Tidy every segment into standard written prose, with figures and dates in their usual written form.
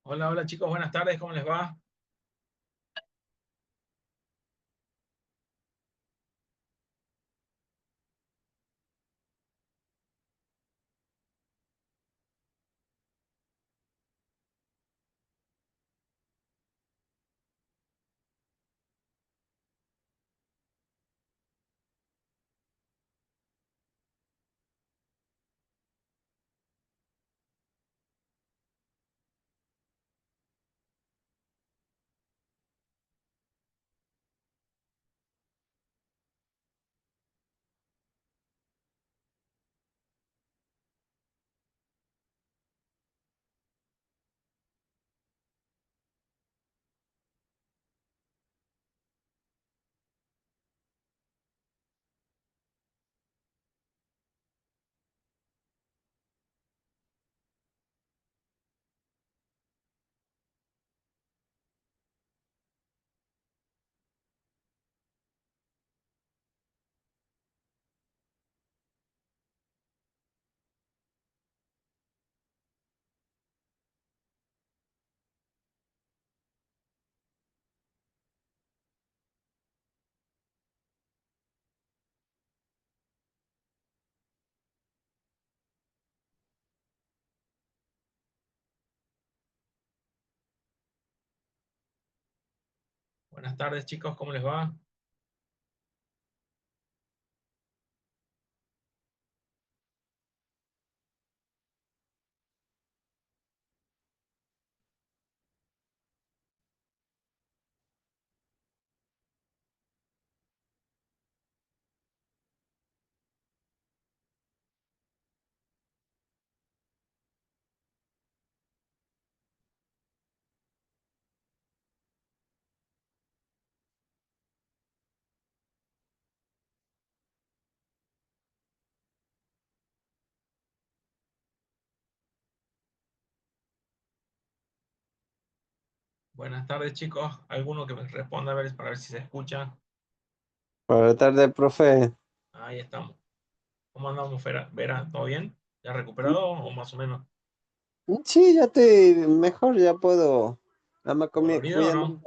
Hola, hola chicos, buenas tardes, ¿cómo les va? Buenas tardes chicos, ¿cómo les va? Buenas tardes chicos, alguno que me responda a ver para ver si se escucha. Buenas tardes, profe. Ahí estamos. ¿Cómo andamos, Vera? ¿Todo bien? ¿Ya recuperado o más o menos? Sí, ya estoy mejor, ya puedo. Nada más ¿Dolorido o cuidando no?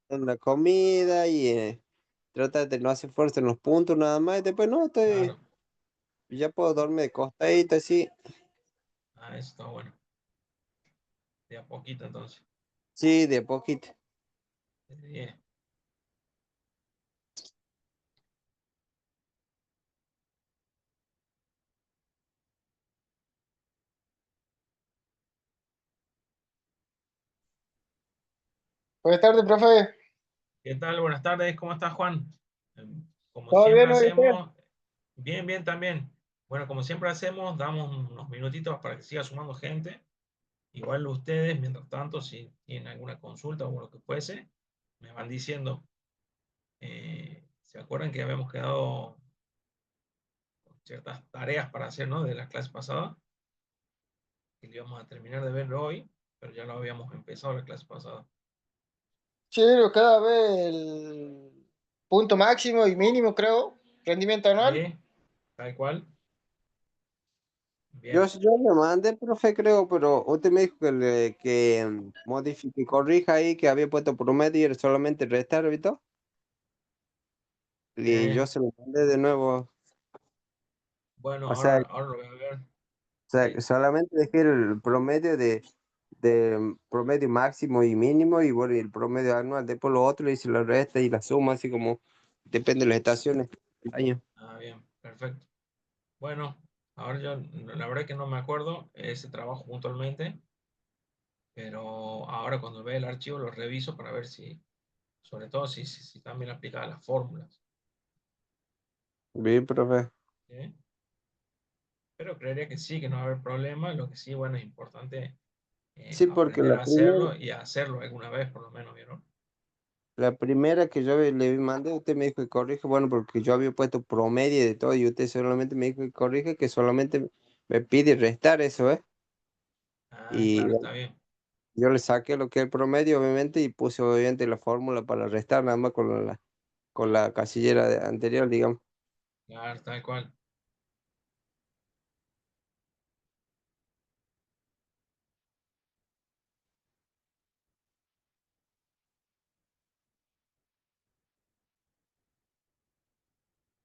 en la comida y tratar de no hacer fuerza en los puntos nada más. Y después no, Claro. ya puedo dormir de costadito así. Ah, eso está bueno. De a poquito entonces. Sí, de a poquito. Bien. Buenas tardes, profe. ¿Qué tal? Buenas tardes, ¿cómo estás, Juan? Como ¿Todo siempre bien hoy usted? hacemos, bien, bien también. Bueno, como siempre hacemos, damos unos minutitos para que siga sumando gente. Igual ustedes, mientras tanto, si tienen alguna consulta o lo que fuese, me van diciendo. ¿Se acuerdan que habíamos quedado con ciertas tareas para hacer, ¿no? De la clase pasada, que lo íbamos a terminar de verlo hoy, pero ya lo habíamos empezado la clase pasada. Sí, cada vez el punto máximo y mínimo, creo, rendimiento anual. Sí, tal cual. Yo, Bien. yo le mandé, profe, creo, pero usted me dijo que modifique, corrija ahí, que había puesto promedio y era solamente restar, ¿viste? Y Eh, yo se lo mandé de nuevo. bueno, O sea, ahora lo voy a ver. sea, Sí. solamente dejé el promedio de promedio máximo y mínimo y bueno, y el promedio anual. Después lo otro hice la resta y la suma, así como depende de las estaciones del año. Ah, bien, perfecto. Bueno, ahora yo, la verdad que no me acuerdo ese trabajo puntualmente, pero ahora cuando vea el archivo lo reviso para ver si, sobre todo si también aplica las fórmulas. Bien, profe. ¿Sí? Pero creería que sí, que no va a haber problema. Lo que sí, bueno, es importante Sí, porque aprender a hacerlo y a hacerlo alguna vez, por lo menos, ¿vieron? la primera que yo le mandé, usted me dijo que corrige, bueno, porque yo había puesto promedio de todo y usted solamente me dijo que corrige, que solamente me pide restar eso, ¿eh? Ah, Y claro, bueno, está bien. yo le saqué lo que es el promedio, obviamente, y puse obviamente la fórmula para restar, nada más con la casillera anterior, digamos. Claro, tal cual.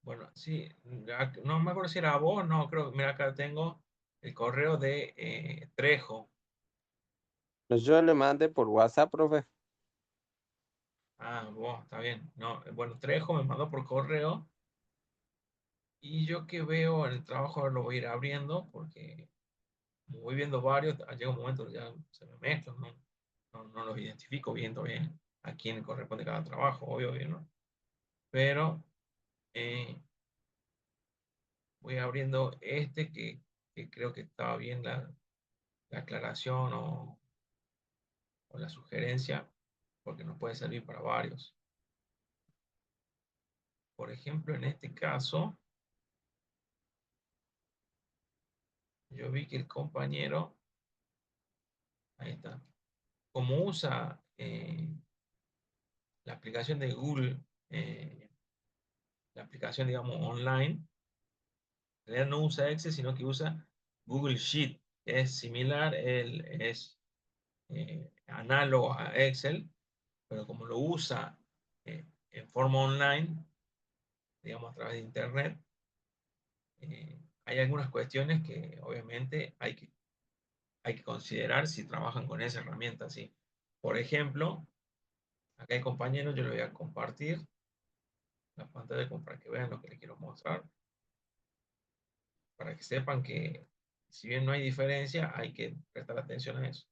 Bueno, sí, no me acuerdo si era vos, no, creo que, mira, acá tengo el correo de Trejo. Pues yo le mandé por WhatsApp, profe. Ah, vos, está bien. No, bueno, Trejo me mandó por correo y yo que veo en el trabajo ahora lo voy a ir abriendo porque como voy viendo varios, llega un momento que ya se me mezclan, ¿no? No los identifico viendo bien a quién corresponde cada trabajo, obvio, ¿no? Pero eh, voy abriendo este que creo que estaba bien la aclaración o la sugerencia, porque nos puede servir para varios. Por ejemplo, en este caso, yo vi que el compañero, ahí está, como usa la aplicación de Google, la aplicación, digamos, online, en realidad no usa Excel, sino que usa Google Sheet. Es similar, es análogo a Excel, pero como lo usa en forma online, digamos, a través de Internet, hay algunas cuestiones que obviamente hay que considerar si trabajan con esa herramienta. ¿Sí? Por ejemplo, acá hay compañeros, yo le voy a compartir la pantalla como para que vean lo que les quiero mostrar, para que sepan que si bien no hay diferencia, hay que prestar atención a eso.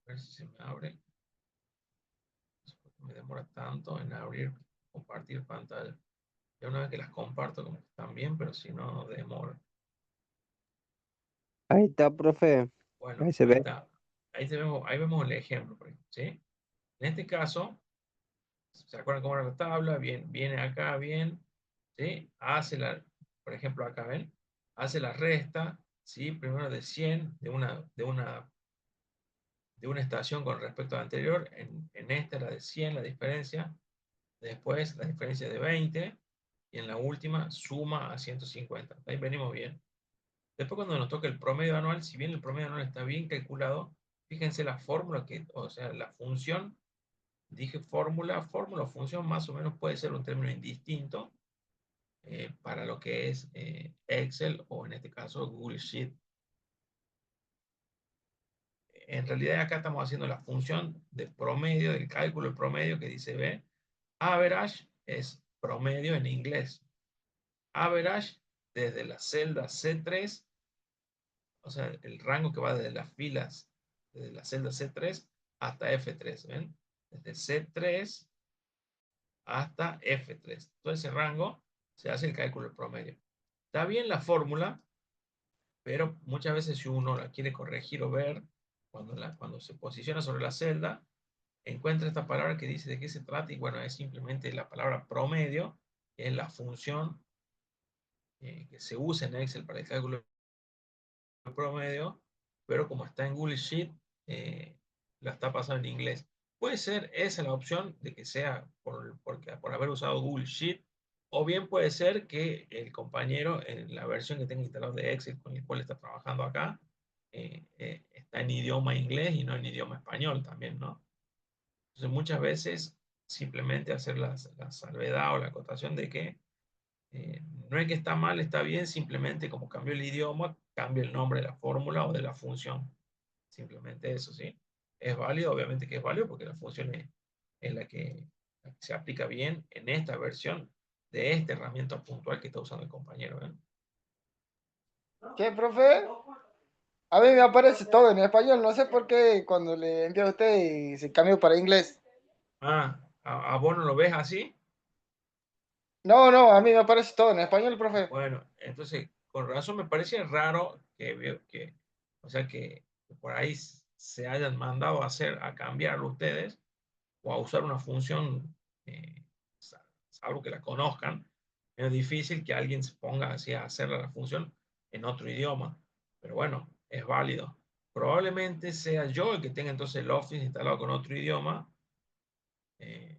A ver si se me abre. Me demora tanto en abrir, compartir pantalla. Ya una vez que las comparto, como que están bien, pero si no, no demora. Ahí está, profe. Bueno, Ahí se ahí ve. está. Ahí vemos el ejemplo, por ejemplo, ¿sí? En este caso, ¿se acuerdan cómo era la tabla? Bien, viene acá, bien, ¿sí? Por ejemplo, acá ven, hace la resta, ¿sí? Primero de 100 de una estación con respecto a la anterior. En esta era de 100 la diferencia. Después la diferencia de 20. Y en la última suma a 150. Ahí venimos bien. Después cuando nos toca el promedio anual, si bien el promedio anual está bien calculado, fíjense la fórmula o sea, la función, dije fórmula o función más o menos puede ser un término indistinto para lo que es Excel o en este caso Google Sheet. En realidad acá estamos haciendo la función de promedio, del cálculo de promedio que dice, ve, average es promedio en inglés. Average desde la celda C3, o sea, el rango que va desde las filas, desde la celda C3 hasta F3, ¿ven? Desde C3 hasta F3. Todo ese rango se hace el cálculo del promedio. Está bien la fórmula, pero muchas veces si uno la quiere corregir o ver, cuando se posiciona sobre la celda, encuentra esta palabra que dice de qué se trata y bueno, es simplemente la palabra promedio, que es la función que se usa en Excel para el cálculo promedio, pero como está en Google Sheet, la está pasando en inglés. Puede ser esa la opción de que sea por haber usado Google Sheet, o bien puede ser que el compañero en la versión que tenga instalado de Excel con el cual está trabajando acá, está en idioma inglés y no en idioma español también, ¿no? Entonces muchas veces simplemente hacer la salvedad o la acotación de que no es que está mal, está bien, simplemente como cambió el idioma, cambia el nombre de la fórmula o de la función. Simplemente eso, ¿sí? Es válido, obviamente que es válido porque la función es la que se aplica bien en esta versión de esta herramienta puntual que está usando el compañero. ¿Eh? ¿Qué, profe? A mí me aparece todo en español, no sé por qué cuando le envío a usted se cambió para inglés. Ah, ¿a vos no lo ves así? No, no, a mí me aparece todo en español, profe. Bueno, entonces, con razón me parece raro o sea, que por ahí se hayan mandado a hacer, a cambiarlo ustedes o a usar una función, salvo que la conozcan, es difícil que alguien se ponga así a hacer la función en otro idioma. Pero bueno, es válido. Probablemente sea yo el que tenga entonces el Office instalado con otro idioma. eh,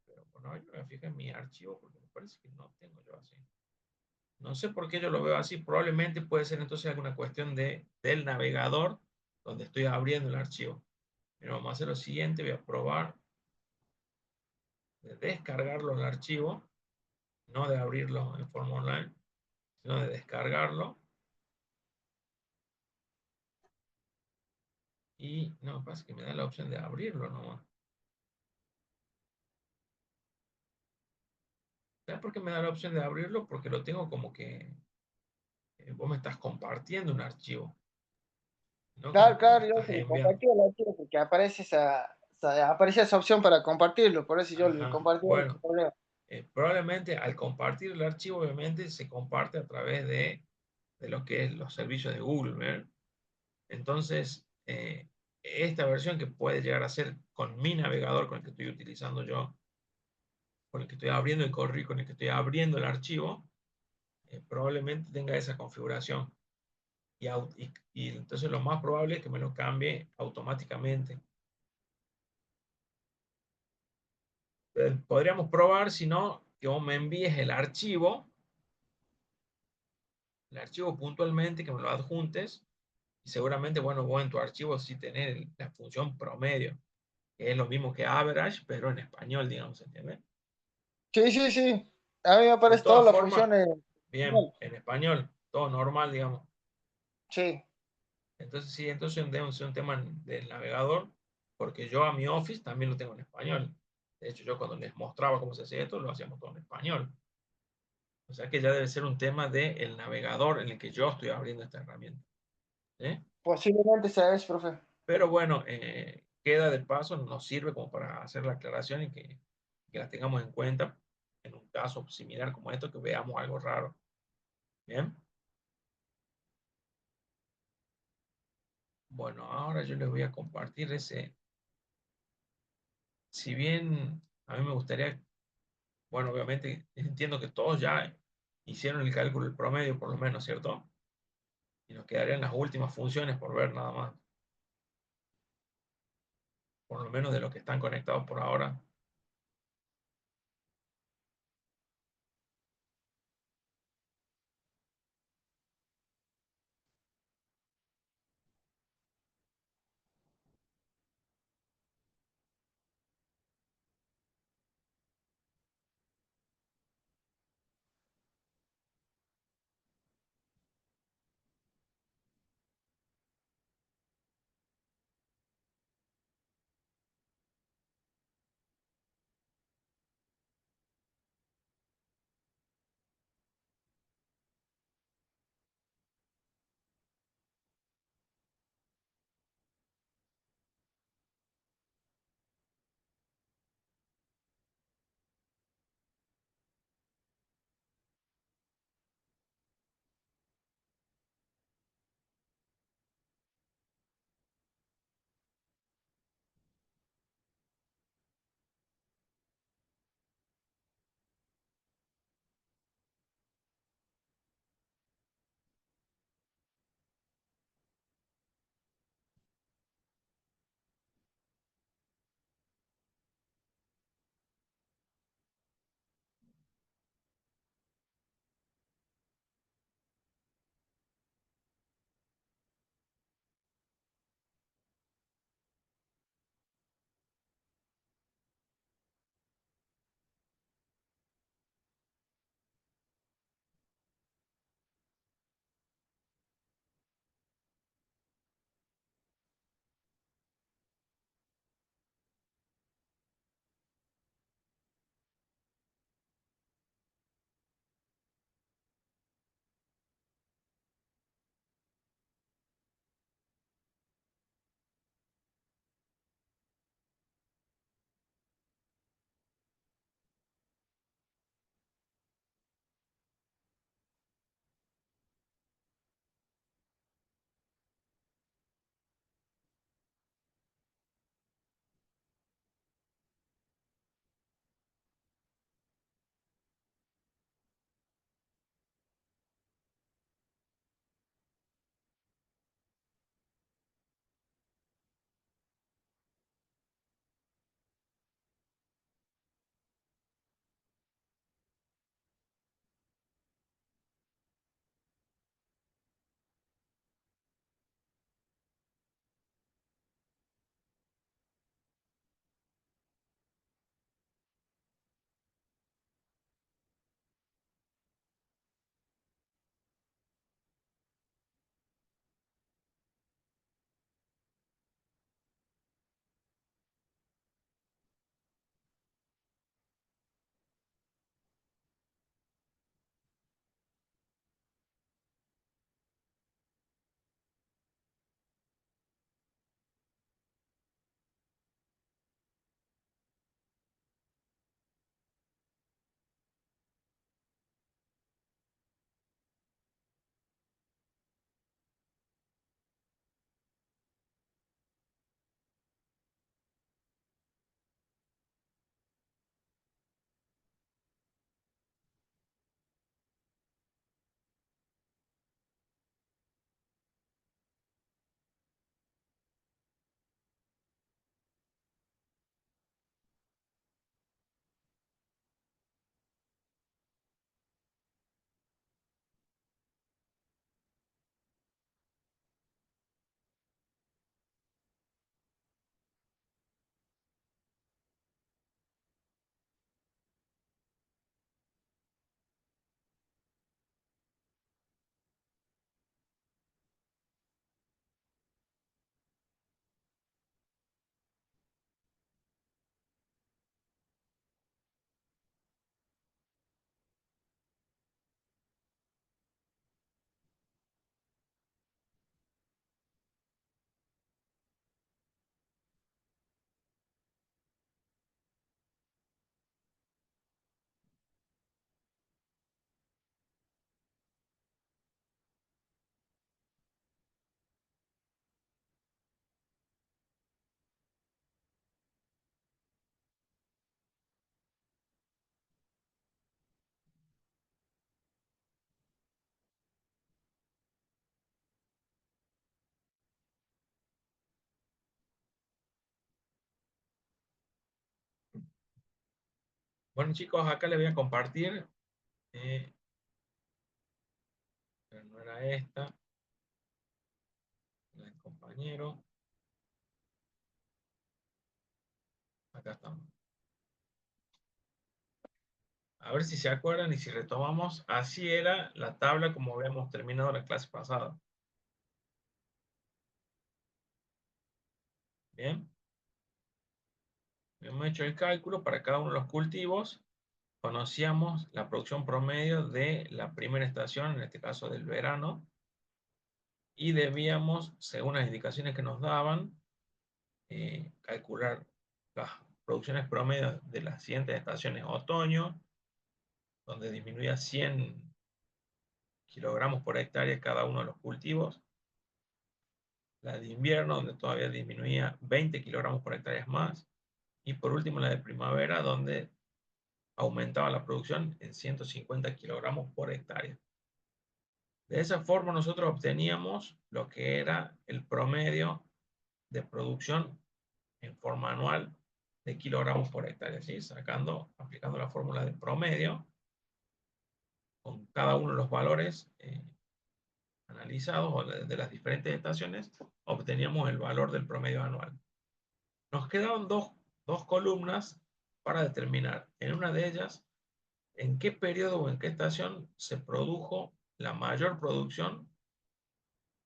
pero bueno, yo me fijo en mi archivo porque me parece que no tengo yo así. No sé por qué yo lo veo así. Probablemente puede ser entonces alguna cuestión del navegador donde estoy abriendo el archivo. Pero vamos a hacer lo siguiente. Voy a probar de descargarlo el archivo, no de abrirlo en forma online, sino de descargarlo. Y no, pasa que me da la opción de abrirlo nomás. ¿Sabes por qué me da la opción de abrirlo? Porque lo tengo como que vos me estás compartiendo un archivo, no como Claro, que me lo claro, yo estás se lo enviando. compartí al archivo porque aparece esa opción para compartirlo, por eso yo le Ajá. compartí el Bueno, problema. probablemente al compartir el archivo, obviamente se comparte a través de lo que es los servicios de Google, ¿verdad? Entonces, esta versión que puede llegar a ser con mi navegador, con el que estoy utilizando yo, con el que estoy abriendo el correo, con el que estoy abriendo el archivo, probablemente tenga esa configuración. Y entonces lo más probable es que me lo cambie automáticamente. Podríamos probar, si no, que vos me envíes el archivo puntualmente, que me lo adjuntes, y seguramente, bueno, vos en tu archivo sí tenés la función promedio, que es lo mismo que average, pero en español, digamos, ¿entiendes? Sí, sí, sí. A mí me De aparecen todas todas las formas, funciones. bien, en español, todo normal, digamos. Sí, Entonces, sí, entonces debe ser un tema del navegador, porque yo a mi Office también lo tengo en español. De hecho, yo cuando les mostraba cómo se hacía esto, lo hacíamos todo en español. O sea que ya debe ser un tema del navegador en el que yo estoy abriendo esta herramienta. ¿Sí? posiblemente sea eso, profe. Pero bueno, queda de paso, nos sirve como para hacer la aclaración y que la tengamos en cuenta en un caso similar como esto, que veamos algo raro. Bien. Bueno, ahora yo les voy a compartir ese. Si bien a mí me gustaría, bueno, obviamente entiendo que todos ya hicieron el cálculo del promedio, por lo menos, ¿cierto? Y nos quedarían las últimas funciones por ver nada más, por lo menos de los que están conectados por ahora. Bueno, chicos, acá les voy a compartir. Pero no era esta. La del compañero. Acá estamos. A ver si se acuerdan y si retomamos. Así era la tabla como habíamos terminado la clase pasada. Bien. Hemos hecho el cálculo para cada uno de los cultivos. Conocíamos la producción promedio de la primera estación, en este caso del verano. Y debíamos, según las indicaciones que nos daban, calcular las producciones promedio de las siguientes estaciones. Otoño, donde disminuía 100 kilogramos por hectárea cada uno de los cultivos. La de invierno, donde todavía disminuía 20 kilogramos por hectárea más. Y por último, la de primavera, donde aumentaba la producción en 150 kilogramos por hectárea. De esa forma nosotros obteníamos lo que era el promedio de producción en forma anual de kilogramos por hectárea, ¿sí? Aplicando la fórmula de promedio con cada uno de los valores analizados o de las diferentes estaciones, obteníamos el valor del promedio anual. Nos quedaban dos columnas para determinar en una de ellas en qué periodo o en qué estación se produjo la mayor producción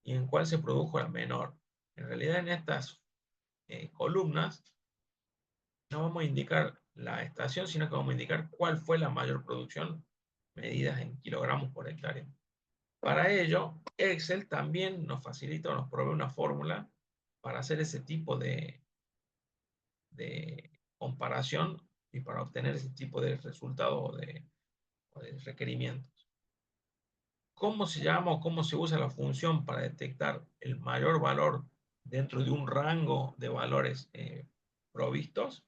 y en cuál se produjo la menor. En realidad en estas columnas no vamos a indicar la estación, sino que vamos a indicar cuál fue la mayor producción medidas en kilogramos por hectárea. Para ello, Excel también nos facilita o nos provee una fórmula para hacer ese tipo de comparación y para obtener ese tipo de resultados o de requerimientos. ¿Cómo se llama o cómo se usa la función para detectar el mayor valor dentro de un rango de valores provistos?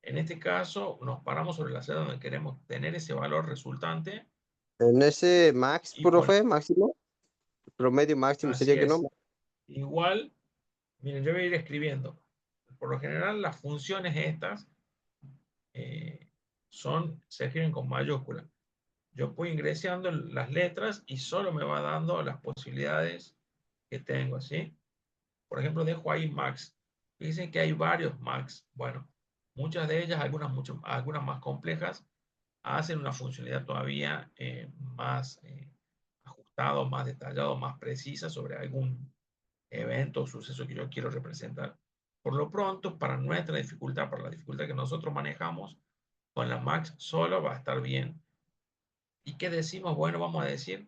En este caso, nos paramos sobre la celda donde queremos tener ese valor resultante En ese max, y profe, máximo, promedio máximo así sería que no. es. Igual, miren, yo voy a ir escribiendo. Por lo general, las funciones estas eh, se escriben con mayúscula. Yo voy ingresando las letras y solo me va dando las posibilidades que tengo, ¿sí? Por ejemplo, dejo ahí max. Dicen que hay varios max. Bueno, muchas de ellas, algunas más complejas, hacen una funcionalidad todavía más ajustado, más detallado, más precisa sobre algún evento o suceso que yo quiero representar. Por lo pronto, para nuestra dificultad, para la dificultad que nosotros manejamos, con la max solo va a estar bien. ¿Y qué decimos? Bueno, vamos a decir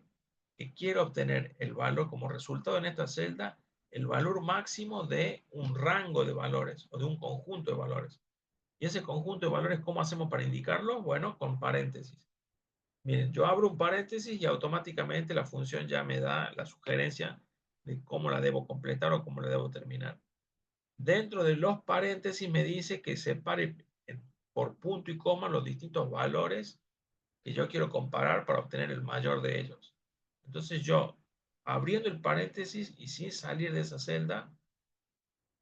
que quiero obtener el valor como resultado en esta celda, el valor máximo de un rango de valores o de un conjunto de valores. Y ese conjunto de valores, ¿cómo hacemos para indicarlo? Bueno, con paréntesis. Miren, yo abro un paréntesis y automáticamente la función ya me da la sugerencia de cómo la debo completar o cómo la debo terminar. Dentro de los paréntesis me dice que separe por punto y coma los distintos valores que yo quiero comparar para obtener el mayor de ellos. Entonces yo, abriendo el paréntesis y sin salir de esa celda,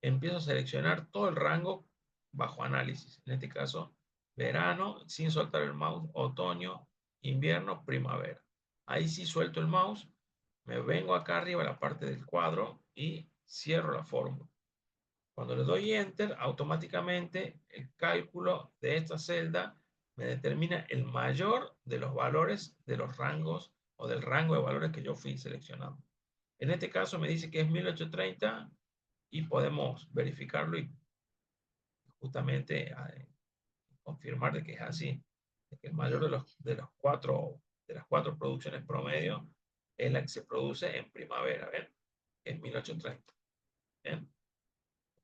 empiezo a seleccionar todo el rango bajo análisis. En este caso, verano, sin soltar el mouse, otoño, invierno, primavera. Ahí sí suelto el mouse, me vengo acá arriba a la parte del cuadro y cierro la fórmula. Cuando le doy Enter, automáticamente el cálculo de esta celda me determina el mayor de los valores de los rangos o del rango de valores que yo fui seleccionando. En este caso me dice que es 1830 y podemos verificarlo y justamente confirmar de que es así, de que el mayor de las cuatro producciones promedio es la que se produce en primavera, ¿ven? Es 1830. ¿Bien?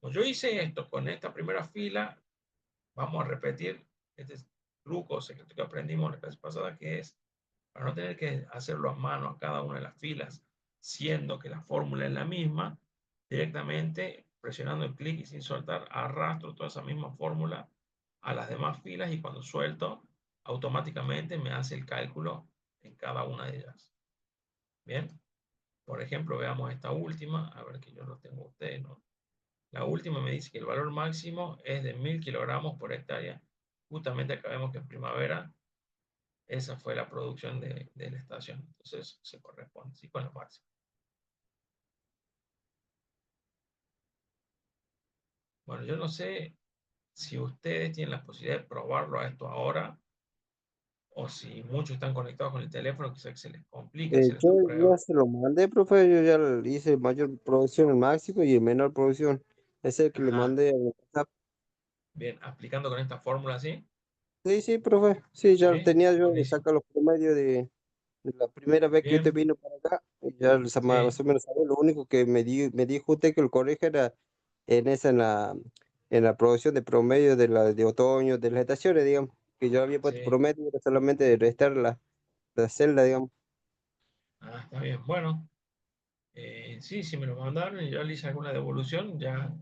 Como yo hice esto con esta primera fila, vamos a repetir este truco secreto que aprendimos la clase pasada, que es para no tener que hacerlo a mano a cada una de las filas, siendo que la fórmula es la misma, directamente presionando el clic y sin soltar, arrastro toda esa misma fórmula a las demás filas y cuando suelto, automáticamente me hace el cálculo en cada una de ellas. Bien, por ejemplo, veamos esta última, a ver que yo lo tengo a ustedes, ¿no? La última me dice que el valor máximo es de 1000 kilogramos por hectárea Justamente acá vemos que en primavera esa fue la producción de la estación. Entonces se corresponde, ¿sí? Con lo máximo. Bueno, yo no sé si ustedes tienen la posibilidad de probarlo a esto ahora o si muchos están conectados con el teléfono, quizás que se les complique hacer Yo esta ya prueba. se lo mandé, profe, yo ya le hice mayor producción, el máximo, y el menor producción. Es el que le Ajá. mandé a WhatsApp. Bien, aplicando con esta fórmula, ¿sí? Sí, sí, profe. Sí, ya lo Sí, tenía yo de buenísimo. sacar los promedios de la primera vez que usted Bien, vino para acá. Y ya más sí, o menos sabía. Lo único que me dijo usted que el colegio era en la producción de promedio de otoño, de las estaciones, digamos. Que yo había puesto sí. promedio, era solamente restar la celda, digamos. Ah, está bien. Bueno, sí, si me lo mandaron y yo le hice alguna devolución, ya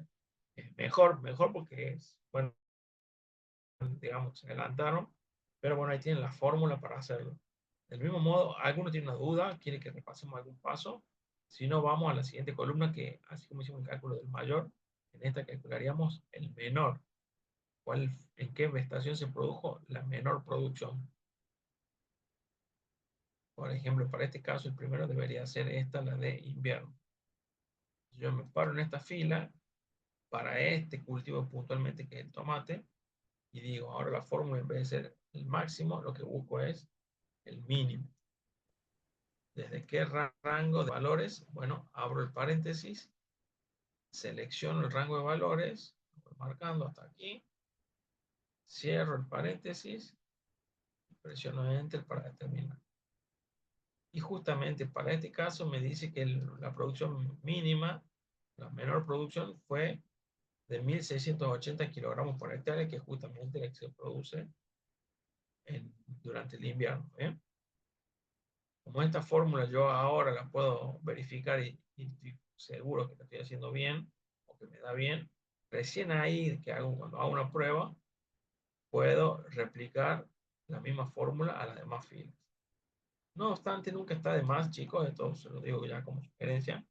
es mejor, mejor porque es, bueno, digamos, se adelantaron, pero bueno, ahí tienen la fórmula para hacerlo. Del mismo modo, alguno tiene una duda, quiere que repasemos algún paso. Si no, vamos a la siguiente columna que, así como hicimos el cálculo del mayor, en esta calcularíamos el menor. En qué estación se produjo la menor producción? Por ejemplo, para este caso, el primero debería ser esta, la de invierno. Yo me paro en esta fila para este cultivo puntualmente, que es el tomate, y digo, ahora la fórmula en vez de ser el máximo, lo que busco es el mínimo. ¿Desde qué rango de valores? Bueno, abro el paréntesis, selecciono el rango de valores, voy marcando hasta aquí, cierro el paréntesis, presiono Enter para determinar. Y justamente para este caso me dice que la producción mínima, la menor producción fue de 1.680 kilogramos por hectárea, que es justamente la que se produce durante el invierno. ¿Eh? Como esta fórmula yo ahora la puedo verificar y estoy seguro que la estoy haciendo bien o que me da bien, recién ahí cuando hago una prueba, puedo replicar la misma fórmula a las demás filas. No obstante, nunca está de más, chicos, esto se lo digo ya como sugerencia,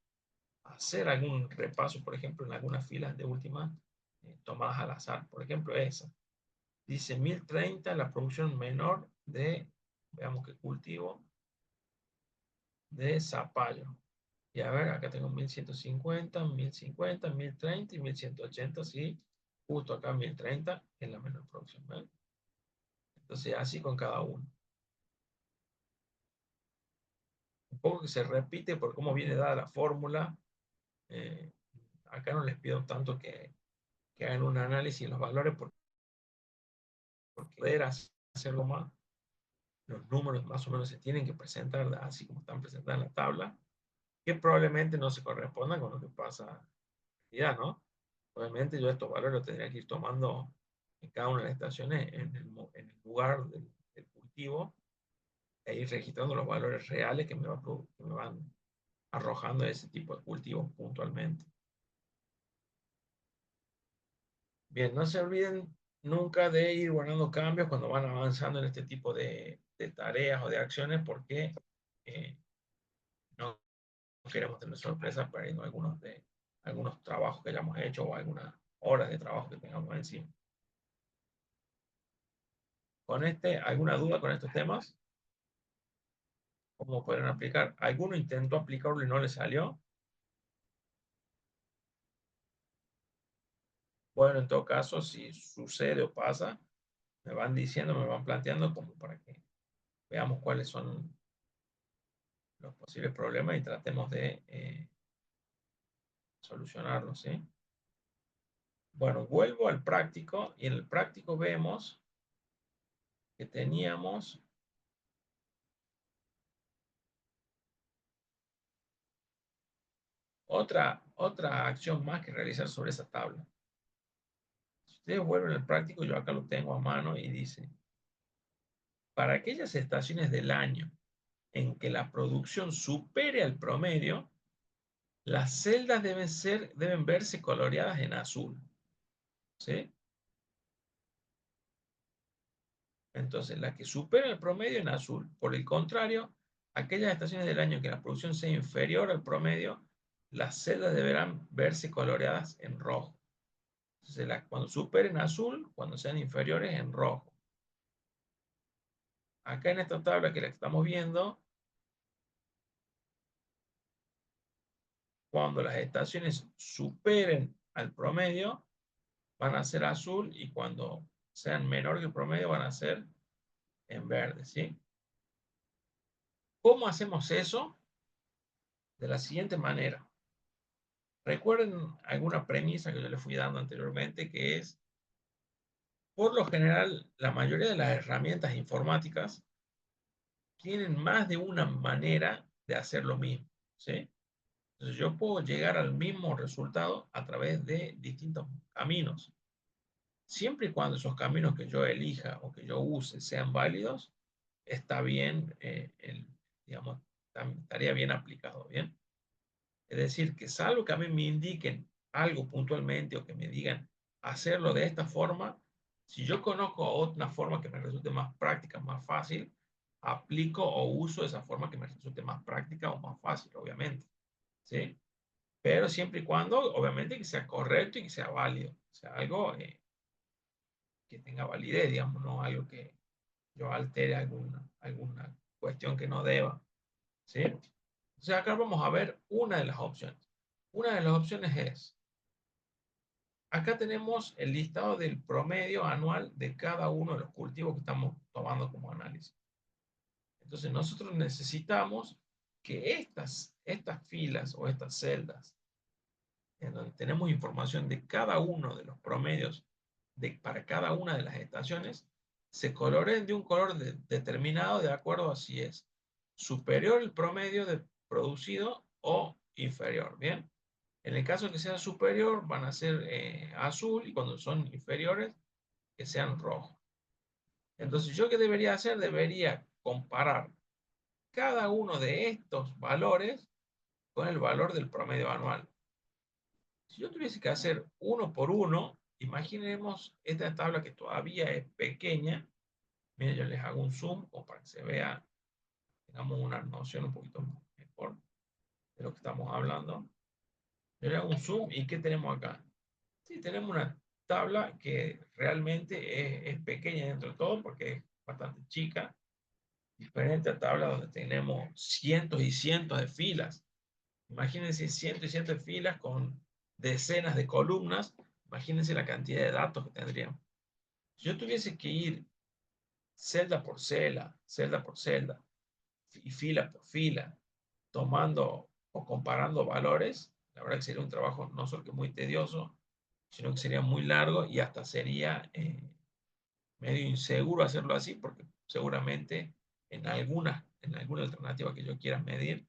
hacer algún repaso, por ejemplo, en algunas filas de última tomadas al azar. Por ejemplo, esa. Dice 1030 la producción menor de, veamos qué cultivo, de zapallo. Y a ver, acá tengo 1150, 1050, 1030 y 1180, sí. Justo acá 1030 es la menor producción. ¿Ven? Entonces, así con cada uno. Un poco que se repite por cómo viene dada la fórmula. Eh, Acá no les pido tanto que hagan un análisis en los valores porque poder hacerlo más, los números más o menos se tienen que presentar así como están presentados en la tabla, que probablemente no se correspondan con lo que pasa en realidad, ¿no? Obviamente yo estos valores los tendría que ir tomando en cada una de las estaciones en el lugar del cultivo e ir registrando los valores reales que me van arrojando ese tipo de cultivos puntualmente. Bien, no se olviden nunca de ir guardando cambios cuando van avanzando en este tipo de tareas o de acciones porque eh, no queremos tener sorpresas perdiendo algunos trabajos que hayamos hecho o algunas horas de trabajo que tengamos encima. ¿Alguna duda con estos temas? ¿Cómo pueden aplicar? ¿Alguno intentó aplicarlo y no le salió? Bueno, en todo caso, si sucede o pasa, me van diciendo, me van planteando como para que veamos cuáles son los posibles problemas y tratemos de solucionarlos, ¿sí? Bueno, vuelvo al práctico y en el práctico vemos que teníamos otra acción más que realizar sobre esa tabla. Si ustedes vuelven al práctico, yo acá lo tengo a mano y dice, para aquellas estaciones del año en que la producción supere al promedio, las celdas deben verse coloreadas en azul, ¿sí? Entonces, la que supera el promedio en azul. Por el contrario, aquellas estaciones del año que la producción sea inferior al promedio, las celdas deberán verse coloreadas en rojo. Entonces, cuando superen azul, cuando sean inferiores en rojo. Acá en esta tabla que la estamos viendo, cuando las estaciones superen al promedio, van a ser azul, y cuando sean menor que el promedio van a ser en verde, ¿sí? ¿Cómo hacemos eso? De la siguiente manera. Recuerden alguna premisa que yo les fui dando anteriormente, que es, por lo general, la mayoría de las herramientas informáticas tienen más de una manera de hacer lo mismo, ¿sí? Entonces yo puedo llegar al mismo resultado a través de distintos caminos. Siempre y cuando esos caminos que yo elija o que yo use sean válidos, está bien, digamos, estaría bien aplicado, ¿bien? Es decir, que salvo que a mí me indiquen algo puntualmente o que me digan hacerlo de esta forma, si yo conozco otra forma que me resulte más práctica, más fácil, aplico o uso esa forma que me resulte más práctica o más fácil, obviamente, ¿sí? Pero siempre y cuando, obviamente, que sea correcto y que sea válido, o sea, algo que tenga validez, digamos, no algo que yo altere alguna cuestión que no deba, ¿sí? Entonces acá vamos a ver una de las opciones. Una de las opciones es, acá tenemos el listado del promedio anual de cada uno de los cultivos que estamos tomando como análisis. Entonces nosotros necesitamos que estas filas o estas celdas, en donde tenemos información de cada uno de los promedios para cada una de las estaciones, se coloreen de un color determinado de acuerdo a si es superior el promedio de producido o inferior, ¿bien? En el caso que sea superior, van a ser azul, y cuando son inferiores, que sean rojos. Entonces, ¿yo qué debería hacer? Debería comparar cada uno de estos valores con el valor del promedio anual. Si yo tuviese que hacer uno por uno, imaginemos esta tabla que todavía es pequeña. Miren, yo les hago un zoom o para que se vea, tengamos una noción un poquito mejor de lo que estamos hablando. Yo le hago un zoom, y ¿qué tenemos acá? Sí, tenemos una tabla que realmente es pequeña dentro de todo porque es bastante chica, diferente a tabla donde tenemos cientos y cientos de filas. Imagínense cientos y cientos de filas con decenas de columnas. Imagínense la cantidad de datos que tendríamos. Si yo tuviese que ir celda por celda y fila por fila, tomando o comparando valores, la verdad que sería un trabajo no solo que muy tedioso, sino que sería muy largo, y hasta sería medio inseguro hacerlo así, porque seguramente en alguna alternativa que yo quiera medir,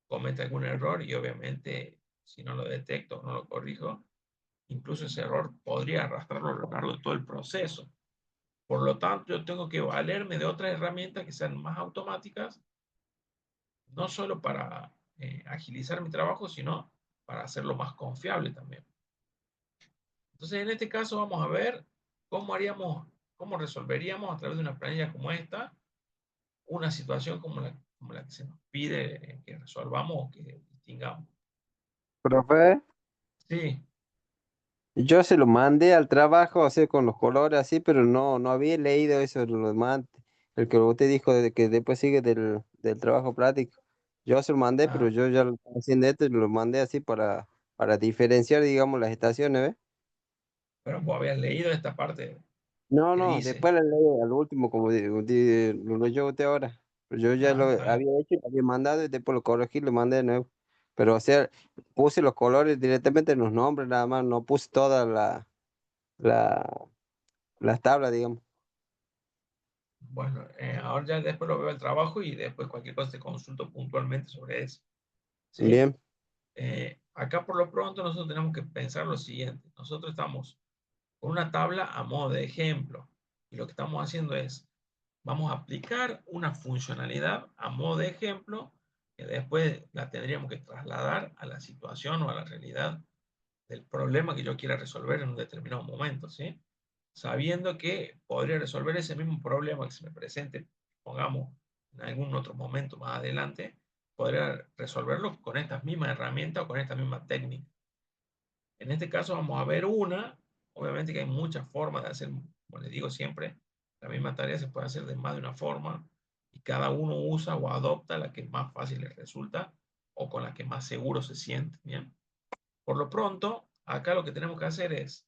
cometa algún error, y obviamente si no lo detecto, no lo corrijo, incluso ese error podría arrastrarlo a lo largo de todo el proceso. Por lo tanto, yo tengo que valerme de otras herramientas que sean más automáticas, no solo para agilizar mi trabajo, sino para hacerlo más confiable también. Entonces, en este caso vamos a ver cómo resolveríamos a través de una planilla como esta, una situación como la que se nos pide que resolvamos o que distingamos. Profe, Sí, yo se lo mandé al trabajo, o sea, con los colores así, pero no había leído eso, lo demás, el que usted dijo de que después sigue del trabajo práctico. Yo se lo mandé, pero ah, yo ya lo estaba haciendo esto y lo mandé así para diferenciar, digamos, las estaciones, ¿ves? pero vos habías leído esta parte que No, dice, después le leí al último, como lo leyó usted ahora. Pero yo ya lo está bien. había hecho, lo había mandado y después lo corregí y lo mandé de nuevo. Pero, o sea, puse los colores directamente en los nombres, nada más, no puse toda la, las tablas, digamos. Bueno, ahora ya después lo veo el trabajo, y después cualquier cosa te consulto puntualmente sobre eso. ¿Sí? Bien, Acá por lo pronto nosotros tenemos que pensar lo siguiente. Nosotros estamos con una tabla a modo de ejemplo, y lo que estamos haciendo es, vamos a aplicar una funcionalidad a modo de ejemplo, que después la tendríamos que trasladar a la situación o a la realidad del problema que yo quiera resolver en un determinado momento, ¿sí? Sabiendo que podría resolver ese mismo problema que se me presente, pongamos, en algún otro momento más adelante, podría resolverlo con estas mismas herramientas o con esta misma técnica. En este caso vamos a ver una Obviamente que hay muchas formas de hacer, como les digo siempre, la misma tarea se puede hacer de más de una forma y cada uno usa o adopta la que más fácil les resulta o con la que más seguro se siente, ¿bien? Por lo pronto, acá lo que tenemos que hacer es,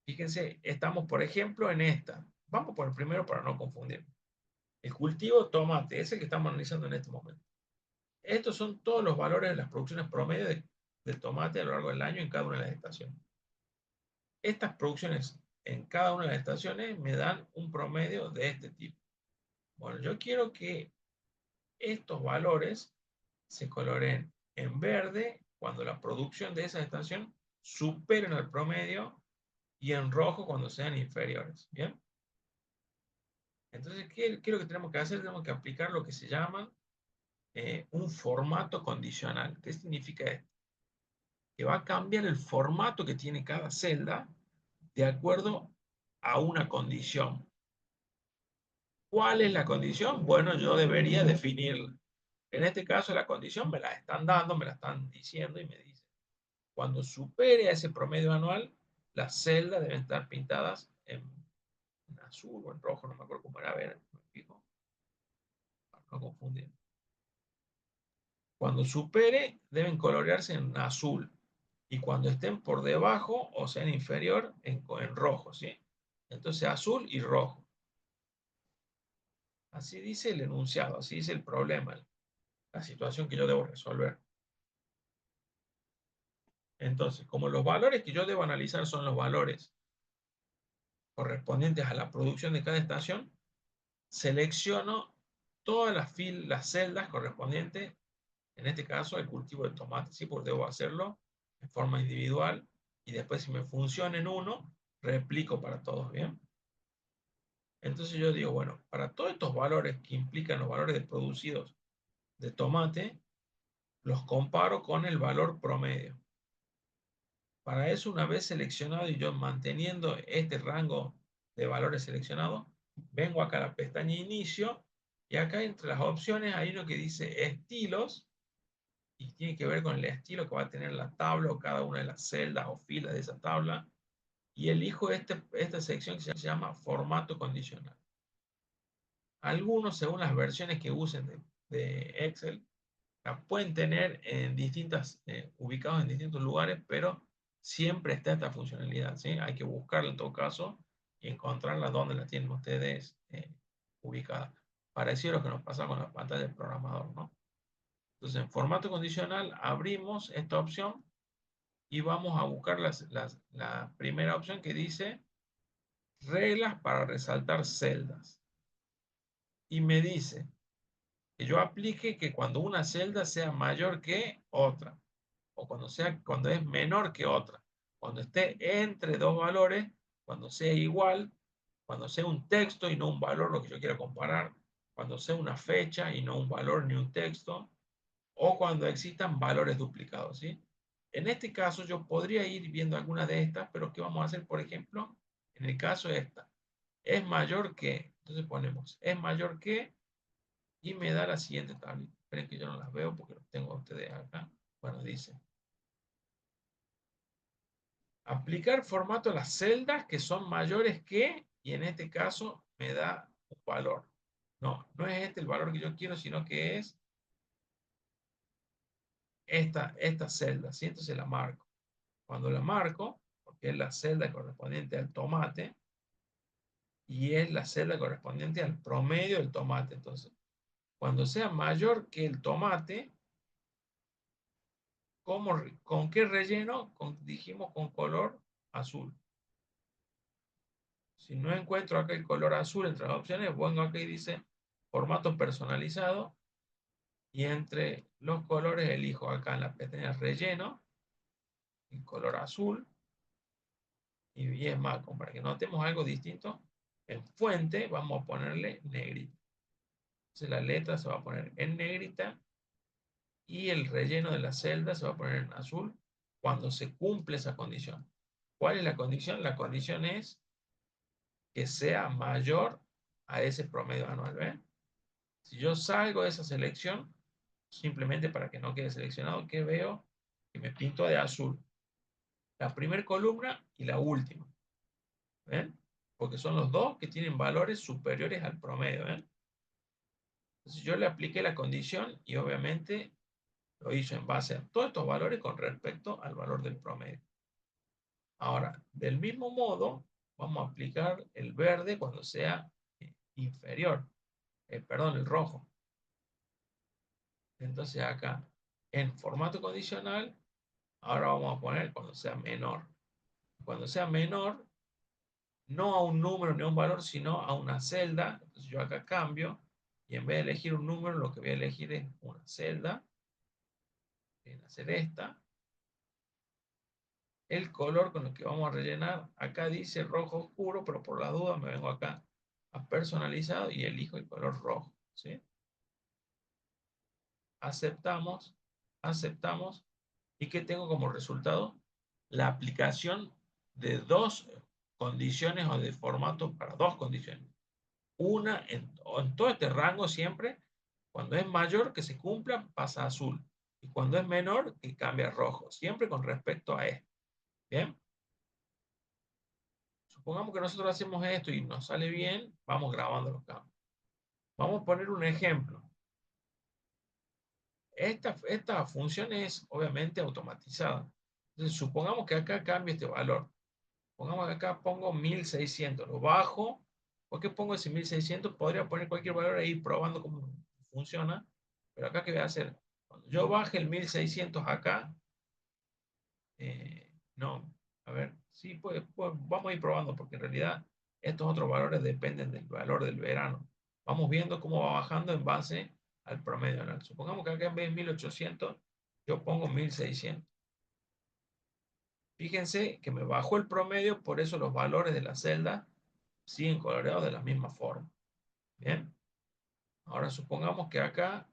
fíjense, estamos por ejemplo en esta. Vamos por el primero para no confundir. El cultivo tomate es el que estamos analizando en este momento. Estos son todos los valores de las producciones promedio del tomate a lo largo del año en cada una de las estaciones. Estas producciones en cada una de las estaciones me dan un promedio de este tipo. Bueno, yo quiero que estos valores se coloreen en verde cuando la producción de esa estación superen el promedio y en rojo cuando sean inferiores. ¿Bien? Entonces, ¿qué es lo que tenemos que hacer? Tenemos que aplicar lo que se llama un formato condicional. ¿Qué significa esto? Que va a cambiar el formato que tiene cada celda de acuerdo a una condición. ¿Cuál es la condición? Bueno, yo debería definirla. En este caso, la condición me la están dando, me la están diciendo y me dicen, cuando supere a ese promedio anual, las celdas deben estar pintadas en azul o en rojo, no me acuerdo cómo era, a ver, me fijo, para no confundir. Cuando supere, deben colorearse en azul. Y cuando estén por debajo o sean inferior, en rojo, ¿sí? Entonces, azul y rojo. Así dice el enunciado, así dice el problema, la situación que yo debo resolver. Entonces, como los valores que yo debo analizar son los valores correspondientes a la producción de cada estación, selecciono todas las celdas correspondientes, en este caso el cultivo de tomate, ¿sí? Porque debo hacerlo en forma individual y después si me funciona en uno, replico para todos, ¿bien? Entonces yo digo, bueno, para todos estos valores que implican los valores de producidos de tomate, los comparo con el valor promedio. Para eso, una vez seleccionado y yo manteniendo este rango de valores seleccionados, vengo acá a la pestaña Inicio y acá entre las opciones hay uno que dice Estilos y tiene que ver con el estilo que va a tener la tabla o cada una de las celdas o filas de esa tabla y elijo esta sección que se llama Formato Condicional. Algunos, según las versiones que usen de Excel, la pueden tener en ubicados en distintos lugares, pero siempre está esta funcionalidad, ¿sí? Hay que buscarla en todo caso y encontrarla donde la tienen ustedes ubicada. Parecido a lo que nos pasa con la pantalla del programador, ¿no? Entonces, en formato condicional, abrimos esta opción y vamos a buscar la primera opción que dice reglas para resaltar celdas. Y me dice que yo aplique que cuando una celda sea mayor que otra, o cuando es menor que otra, cuando esté entre dos valores, cuando sea igual, cuando sea un texto y no un valor, lo que yo quiera comparar, cuando sea una fecha y no un valor ni un texto, o cuando existan valores duplicados, ¿sí? En este caso yo podría ir viendo algunas de estas, pero ¿qué vamos a hacer, por ejemplo? En el caso de esta, es mayor que, entonces ponemos, es mayor que, y me da la siguiente tabla. Esperen que yo no las veo porque los tengo a ustedes acá. Bueno, dice, aplicar formato a las celdas que son mayores que, y en este caso me da un valor. No, no es este el valor que yo quiero, sino que es esta celda, ¿sí? Entonces la marco. Cuando la marco, porque es la celda correspondiente al tomate, y es la celda correspondiente al promedio del tomate. Entonces, cuando sea mayor que el tomate, ¿con qué relleno? Dijimos con color azul. Si no encuentro acá el color azul entre las opciones, pongo acá y dice formato personalizado y entre los colores elijo acá en la pestaña relleno el color azul y es más, para que notemos algo distinto, en fuente vamos a ponerle negrita. Entonces la letra se va a poner en negrita y el relleno de la celda se va a poner en azul cuando se cumple esa condición. ¿Cuál es la condición? La condición es que sea mayor a ese promedio anual. ¿Ven? Si yo salgo de esa selección, simplemente para que no quede seleccionado, ¿qué veo? Que me pinto de azul la primera columna y la última. ¿Ven? Porque son los dos que tienen valores superiores al promedio. ¿Ven? Entonces yo le apliqué la condición y obviamente lo hizo en base a todos estos valores con respecto al valor del promedio. Ahora, del mismo modo, vamos a aplicar el verde cuando sea inferior. Perdón, el rojo. Entonces acá, en formato condicional, ahora vamos a poner cuando sea menor. Cuando sea menor, no a un número ni a un valor, sino a una celda. Entonces yo acá cambio y en vez de elegir un número, lo que voy a elegir es una celda. Voy a hacer esta. El color con el que vamos a rellenar, acá dice rojo oscuro, pero por la duda me vengo acá a personalizado y elijo el color rojo. ¿Sí? Aceptamos, aceptamos. ¿Y qué tengo como resultado? La aplicación de dos condiciones o de formato para dos condiciones. Una en todo este rango siempre, cuando es mayor que se cumpla, pasa a azul. Y cuando es menor, que cambia a rojo. Siempre con respecto a esto. ¿Bien? Supongamos que nosotros hacemos esto y nos sale bien, vamos grabando los campos. Vamos a poner un ejemplo. Esta función es obviamente automatizada. Entonces, supongamos que acá cambie este valor. Pongamos que acá pongo 1600. Lo bajo. ¿Por qué pongo ese 1600? Podría poner cualquier valor ahí probando cómo funciona. Pero acá, ¿qué voy a hacer? Cuando yo baje el 1600 acá, no, a ver, sí, pues vamos a ir probando porque en realidad estos otros valores dependen del valor del verano. Vamos viendo cómo va bajando en base al promedio anual. Supongamos que acá en vez de 1800, yo pongo 1600. Fíjense que me bajó el promedio, por eso los valores de la celda siguen coloreados de la misma forma. Bien, ahora supongamos que acá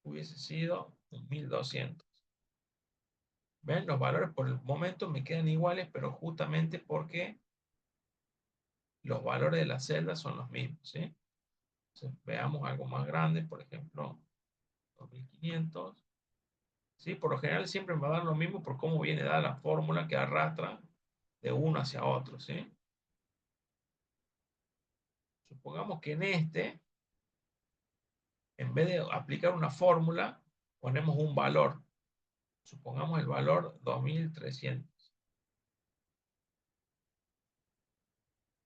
hubiese sido un 1200. ¿Ven? Los valores por el momento me quedan iguales, pero justamente porque los valores de la celda son los mismos, ¿sí? Entonces, veamos algo más grande, por ejemplo, 2500. ¿Sí? Por lo general siempre me va a dar lo mismo por cómo viene dada la fórmula que arrastra de uno hacia otro, ¿sí? Supongamos que en este, en vez de aplicar una fórmula, ponemos un valor. Supongamos el valor 2300.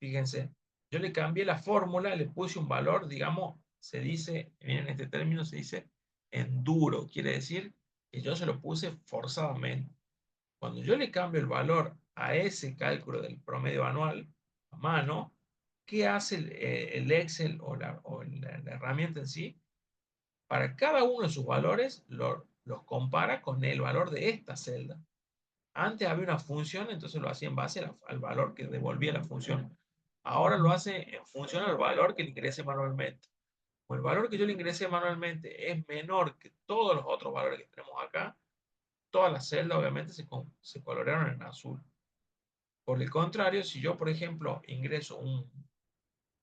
Fíjense, yo le cambié la fórmula, le puse un valor, digamos, se dice, miren este término, se dice enduro, quiere decir que yo se lo puse forzadamente. Cuando yo le cambio el valor a ese cálculo del promedio anual a mano, ¿qué hace el Excel o la herramienta en sí? Para cada uno de sus valores los compara con el valor de esta celda. Antes había una función, entonces lo hacía en base al valor que devolvía la función. Ahora lo hace en función al valor que le ingrese manualmente. O el valor que yo le ingresé manualmente es menor que todos los otros valores que tenemos acá, todas las celdas obviamente se colorearon en azul. Por el contrario, si yo, por ejemplo, ingreso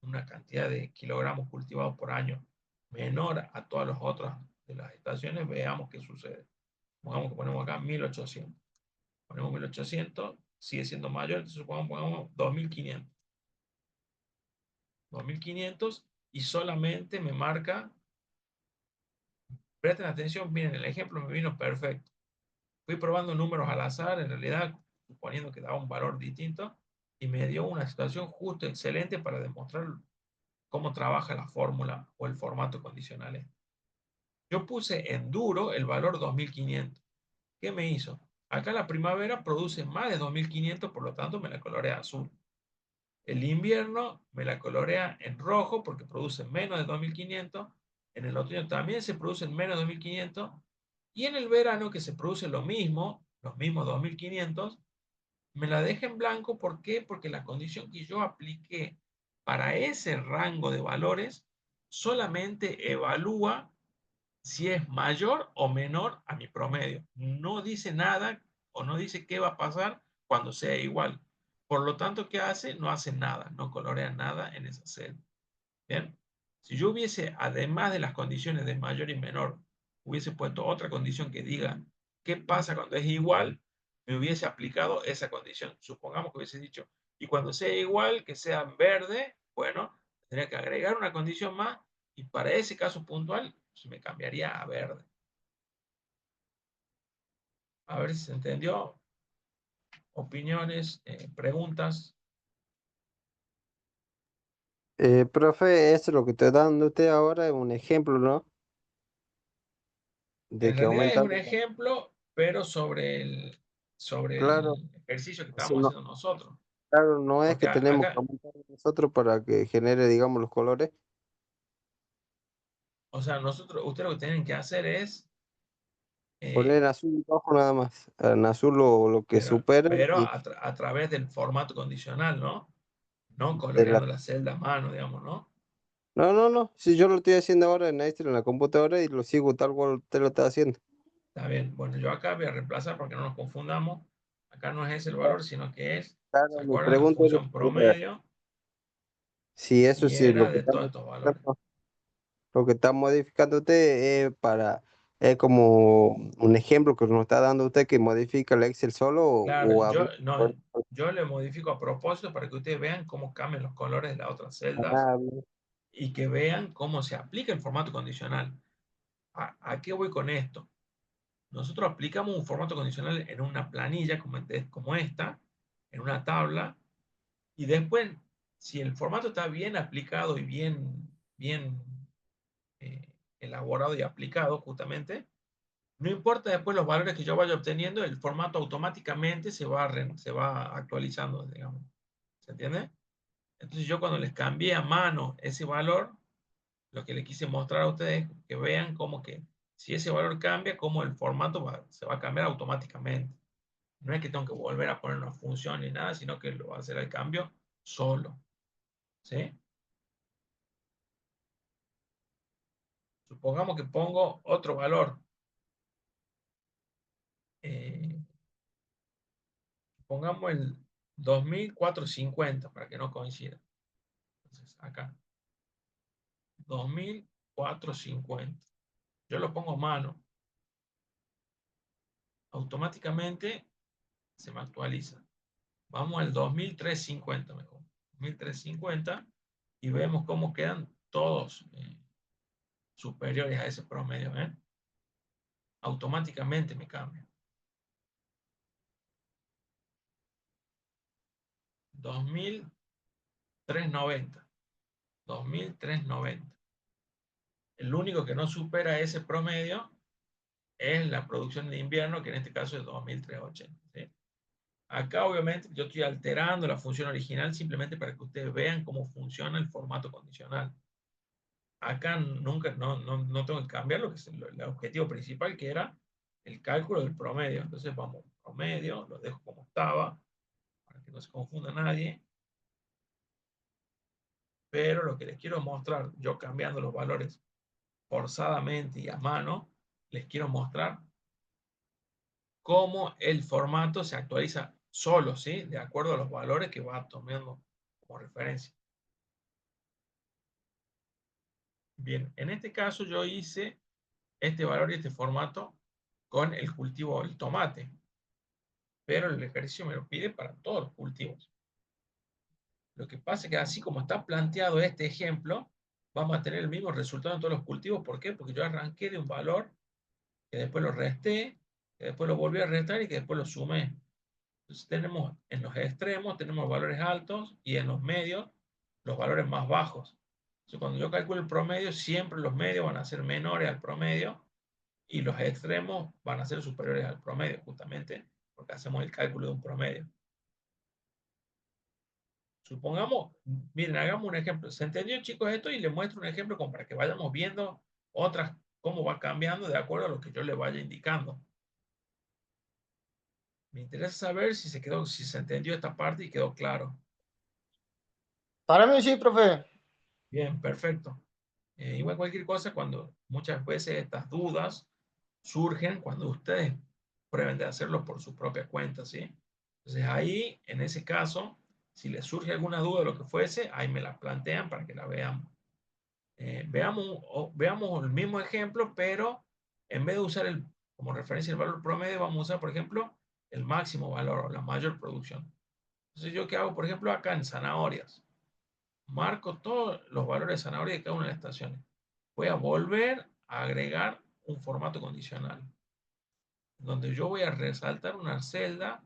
una cantidad de kilogramos cultivados por año menor a todas las otras de las estaciones, veamos qué sucede. Pongamos que ponemos acá 1800. Ponemos 1800, sigue siendo mayor, entonces pongamos 2500. 2500 y solamente me marca, presten atención, miren, el ejemplo me vino perfecto. Fui probando números al azar, en realidad, suponiendo que daba un valor distinto, y me dio una situación justo excelente para demostrar cómo trabaja la fórmula o el formato condicional. Yo puse en duro el valor 2500. ¿Qué me hizo? Acá la primavera produce más de 2500, por lo tanto me la colorea azul. El invierno me la colorea en rojo porque produce menos de 2500. En el otoño también se producen menos de 2500. Y en el verano, que se produce lo mismo, los mismos 2500, me la deja en blanco. ¿Por qué? Porque la condición que yo apliqué para ese rango de valores solamente evalúa si es mayor o menor a mi promedio. No dice nada o no dice qué va a pasar cuando sea igual. Por lo tanto, ¿qué hace? No hace nada, no colorea nada en esa celda. Bien, si yo hubiese, además de las condiciones de mayor y menor, hubiese puesto otra condición que diga qué pasa cuando es igual, me hubiese aplicado esa condición. Supongamos que hubiese dicho, y cuando sea igual, que sea verde, bueno, tendría que agregar una condición más, y para ese caso puntual, pues, me cambiaría a verde. A ver si se entendió. Opiniones, preguntas. Profe, eso es lo que estoy dando usted ahora es un ejemplo, ¿no? De En que realidad es un aumentando. ejemplo, pero sobre Claro, el ejercicio que eso estamos no, haciendo nosotros. claro, no es Porque que tenemos que acá, aumentar nosotros para que genere, digamos, los colores. o sea, nosotros, ustedes lo que tienen que hacer es, Poner en eh, azul y rojo nada más. En azul lo que supera pero y a través del formato condicional, ¿no? No de la... coloreando la celda a mano, digamos, ¿no? No, no, no. Si yo lo estoy haciendo ahora en Excel en la computadora y lo sigo tal cual usted lo está haciendo. Está bien. Bueno, yo acá voy a reemplazar porque no nos confundamos. Acá no es ese el valor, sino que es, ¿se Claro, mi acuerdan? La pregunta función era promedio si eso y sí era lo que de está todos estos valores. modificando, lo que está modificando usted es como un ejemplo que nos está dando usted que modifica el Excel solo Claro, o habla. no, yo le modifico a propósito para que ustedes vean cómo cambian los colores de las otras celdas Ah, y que vean cómo se aplica el formato condicional. ¿A qué voy con esto? Nosotros aplicamos un formato condicional en una planilla como esta, en una tabla, y después, si el formato está bien aplicado y bien eh, elaborado y aplicado justamente, no importa después los valores que yo vaya obteniendo, el formato automáticamente se va actualizando, digamos. ¿Se entiende? Entonces yo cuando les cambié a mano ese valor, lo que les quise mostrar a ustedes, que vean cómo que si ese valor cambia, cómo el formato se va a cambiar automáticamente. No es que tengo que volver a poner una función ni nada, sino que lo va a hacer el cambio solo. ¿Sí? Supongamos que pongo otro valor. Eh, Pongamos el 2450 para que no coincida. Entonces, acá, 2450. Yo lo pongo a mano. Automáticamente se me actualiza. Vamos al 2350 mejor. 2350 y vemos cómo quedan todos superiores a ese promedio. Automáticamente me cambia. 2390. 2390. El único que no supera ese promedio es la producción de invierno, que en este caso es 2380. ¿Sí? Acá obviamente yo estoy alterando la función original simplemente para que ustedes vean cómo funciona el formato condicional. Acá nunca, no tengo que cambiar lo que es el objetivo principal, que era el cálculo del promedio. Entonces vamos, promedio, lo dejo como estaba, para que no se confunda nadie. Pero lo que les quiero mostrar, yo cambiando los valores forzadamente y a mano, les quiero mostrar cómo el formato se actualiza solo, ¿sí? De acuerdo a los valores que va tomando como referencia. Bien, en este caso yo hice este valor y este formato con el cultivo del tomate, pero el ejercicio me lo pide para todos los cultivos. Lo que pasa es que así como está planteado este ejemplo, vamos a tener el mismo resultado en todos los cultivos. ¿Por qué? Porque yo arranqué de un valor que después lo resté, que después lo volví a restar y que después lo sumé. Entonces tenemos en los extremos, tenemos valores altos y en los medios los valores más bajos. Entonces cuando yo calculo el promedio, siempre los medios van a ser menores al promedio y los extremos van a ser superiores al promedio, justamente porque hacemos el cálculo de un promedio. Supongamos, miren, hagamos un ejemplo. ¿Se entendió, chicos, esto? Y les muestro un ejemplo como para que vayamos viendo otras, cómo va cambiando de acuerdo a lo que yo les vaya indicando. Me interesa saber si se quedó, si se entendió esta parte y quedó claro. Para mí sí, profe. Bien, perfecto. Igual cualquier cosa, cuando muchas veces estas dudas surgen cuando ustedes prueben de hacerlo por su propia cuenta, ¿sí? Entonces ahí, en ese caso, si les surge alguna duda de lo que fuese, ahí me la plantean para que la veamos. Veamos el mismo ejemplo, pero en vez de usar como referencia el valor promedio, vamos a usar, por ejemplo, el máximo valor o la mayor producción. Entonces, ¿yo qué hago? Por ejemplo, acá en zanahorias. Marco todos los valores de zanahoria de cada una de las estaciones. Voy a volver a agregar un formato condicional, donde yo voy a resaltar una celda.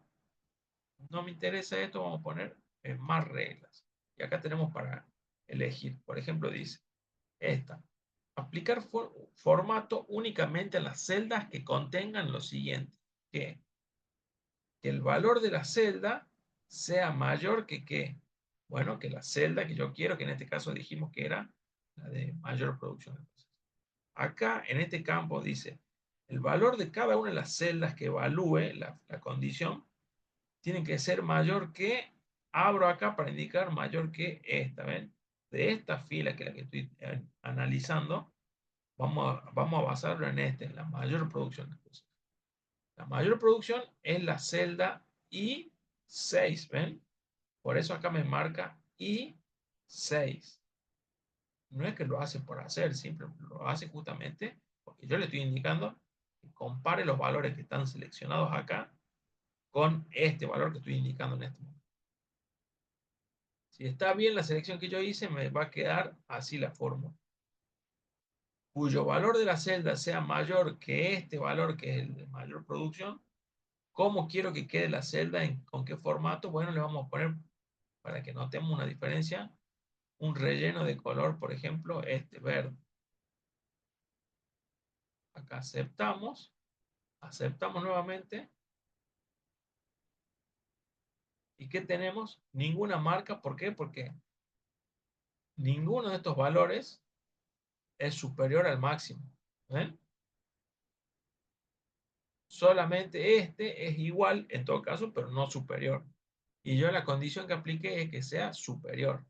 No me interesa esto, vamos a poner más reglas. Y acá tenemos para elegir. Por ejemplo, dice esta. Aplicar formato únicamente en las celdas que contengan lo siguiente. Que el valor de la celda sea mayor que ¿qué? Bueno, que la celda que yo quiero, que en este caso dijimos que era la de mayor producción. Entonces, acá en este campo dice, el valor de cada una de las celdas que evalúe la condición tiene que ser mayor que, abro acá para indicar mayor que esta, ¿ven? De esta fila que es la que estoy analizando, vamos a basarlo en en la mayor producción. Entonces, la mayor producción es la celda I6, ¿ven? Por eso acá me marca I6. No es que lo hace por hacer, siempre lo hace justamente porque yo le estoy indicando que compare los valores que están seleccionados acá con este valor que estoy indicando en este momento. Si está bien la selección que yo hice, me va a quedar así la fórmula. Cuyo valor de la celda sea mayor que este valor, que es el de mayor producción. ¿Cómo quiero que quede la celda? ¿Con qué formato? Bueno, le vamos a poner, para que notemos una diferencia, un relleno de color, por ejemplo, este verde. Acá aceptamos nuevamente. ¿Y qué tenemos? Ninguna marca. ¿Por qué? Porque ninguno de estos valores es superior al máximo. ¿Ven? Solamente este es igual en todo caso, pero no superior. Y yo la condición que apliqué es que sea superior.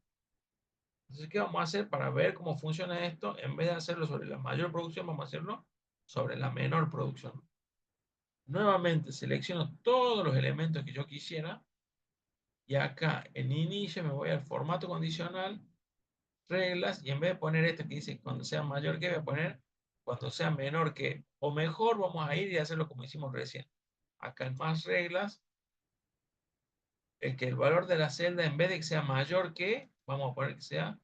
Entonces, ¿qué vamos a hacer para ver cómo funciona esto? En vez de hacerlo sobre la mayor producción, vamos a hacerlo sobre la menor producción. Nuevamente selecciono todos los elementos que yo quisiera y acá en inicio me voy al formato condicional, reglas, y en vez de poner esto que dice cuando sea mayor que, voy a poner cuando sea menor que. O mejor vamos a ir y hacerlo como hicimos recién. Acá en más reglas, que el valor de la celda en vez de que sea mayor que, vamos a poner que sea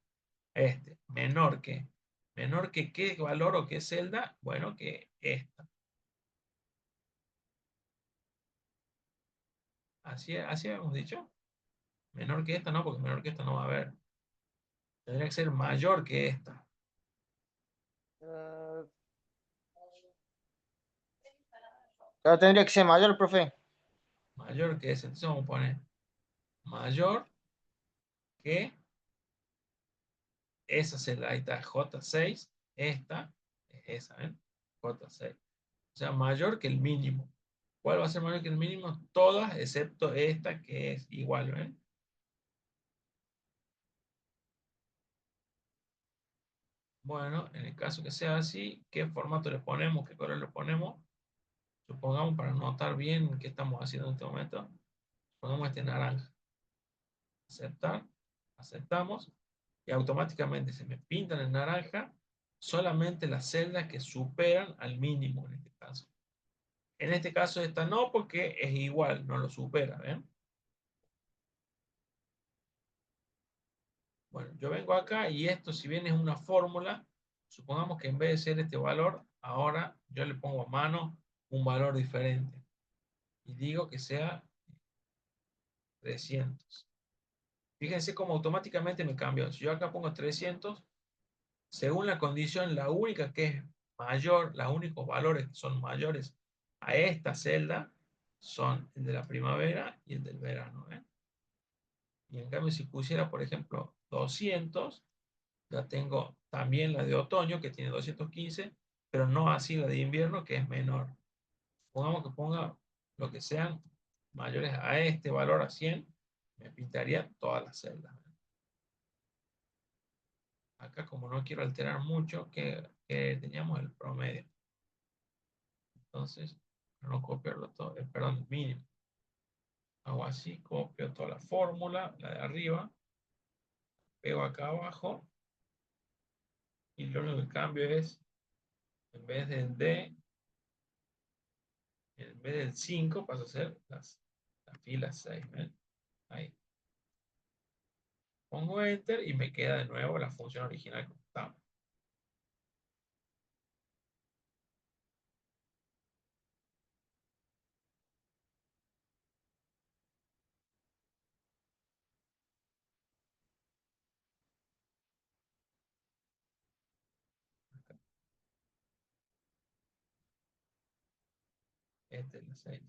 menor que. Menor que qué valor o qué celda, bueno, que esta. Así habíamos dicho. Menor que esta no, porque menor que esta no va a haber. Tendría que ser mayor que esta. Eh, Claro, tendría que ser mayor, profe. Mayor que esa. Entonces vamos a poner mayor que esa celda. Ahí está, J6. Esta es esa, ¿ven? J6. O sea, mayor que el mínimo. ¿Cuál va a ser mayor que el mínimo? Todas, excepto esta que es igual, ¿ven? Bueno, en el caso que sea así, ¿qué formato le ponemos? ¿Qué color le ponemos? Supongamos, para notar bien qué estamos haciendo en este momento, pongamos este naranja. Aceptar, aceptamos, y automáticamente se me pintan en naranja solamente las celdas que superan al mínimo en este caso. En este caso esta no, porque es igual, no lo supera, ¿ven? Bueno, yo vengo acá y esto, si bien es una fórmula, supongamos que en vez de ser este valor, ahora yo le pongo a mano un valor diferente. Y digo que sea 300. Fíjense cómo automáticamente me cambió. Si yo acá pongo 300, según la condición, la única que es mayor, los únicos valores que son mayores a esta celda son el de la primavera y el del verano, ¿eh? Y en cambio, si pusiera, por ejemplo, 200, ya tengo también la de otoño, que tiene 215, pero no así la de invierno, que es menor. Pongamos que ponga lo que sean mayores a este valor, a 100, me pintaría todas las celdas. Acá, como no quiero alterar mucho, que teníamos el promedio. Entonces, para no copiarlo todo, perdón, el mínimo. Hago así, copio toda la fórmula, la de arriba, pego acá abajo, y lo único que cambio es, en vez del D, En vez del 5 pasa a ser la fila 6. ¿Ven? Ahí. Pongo Enter y me queda de nuevo la función original como estaba. Esta es la 6.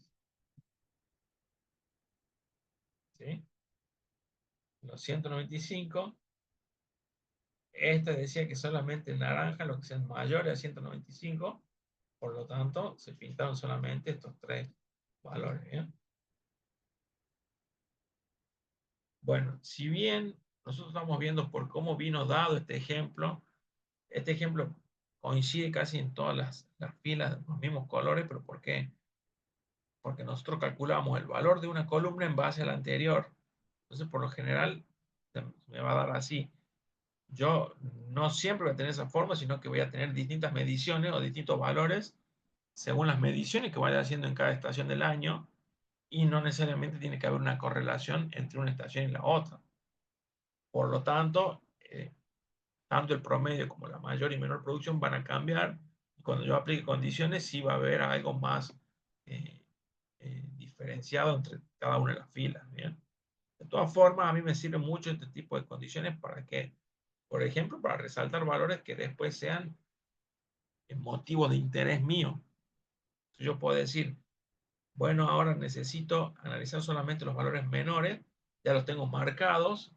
¿Sí? Los 195. Esta decía que solamente en naranja los que sean mayores a 195. Por lo tanto, se pintaron solamente estos tres valores. ¿Bien? Bueno, si bien nosotros estamos viendo por cómo vino dado este ejemplo coincide casi en todas las filas, los mismos colores, pero ¿por qué? Porque nosotros calculamos el valor de una columna en base a la anterior. Entonces, por lo general, me va a dar así. Yo no siempre voy a tener esa forma, sino que voy a tener distintas mediciones o distintos valores según las mediciones que vaya haciendo en cada estación del año, y no necesariamente tiene que haber una correlación entre una estación y la otra. Por lo tanto, tanto el promedio como la mayor y menor producción van a cambiar. Y cuando yo aplique condiciones, sí va a haber algo más eh, diferenciado entre cada una de las filas. ¿Bien? De todas formas, a mí me sirve mucho este tipo de condiciones para que, por ejemplo, para resaltar valores que después sean motivos de interés mío. Yo puedo decir, bueno, ahora necesito analizar solamente los valores menores, ya los tengo marcados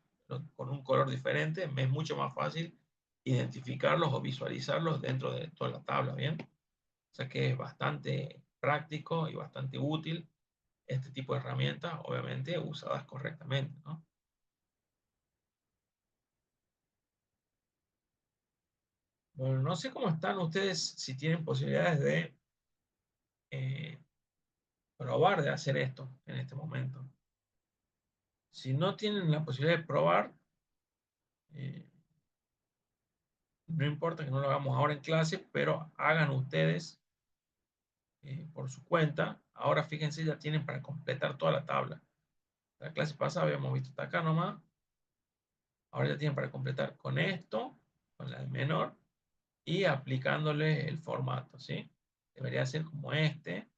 con un color diferente, me es mucho más fácil identificarlos o visualizarlos dentro de toda la tabla, ¿bien? O sea que es bastante práctico y bastante útil este tipo de herramientas, obviamente usadas correctamente, ¿no? Bueno, no sé cómo están ustedes, si tienen posibilidades de eh, probar de hacer esto en este momento. Si no tienen la posibilidad de probar, eh, no importa que no lo hagamos ahora en clase, pero hagan ustedes por su cuenta. Ahora fíjense, ya tienen para completar toda la tabla. La clase pasada habíamos visto hasta acá nomás. Ahora ya tienen para completar con esto, con la de menor, y aplicándole el formato, ¿sí? Debería ser como este.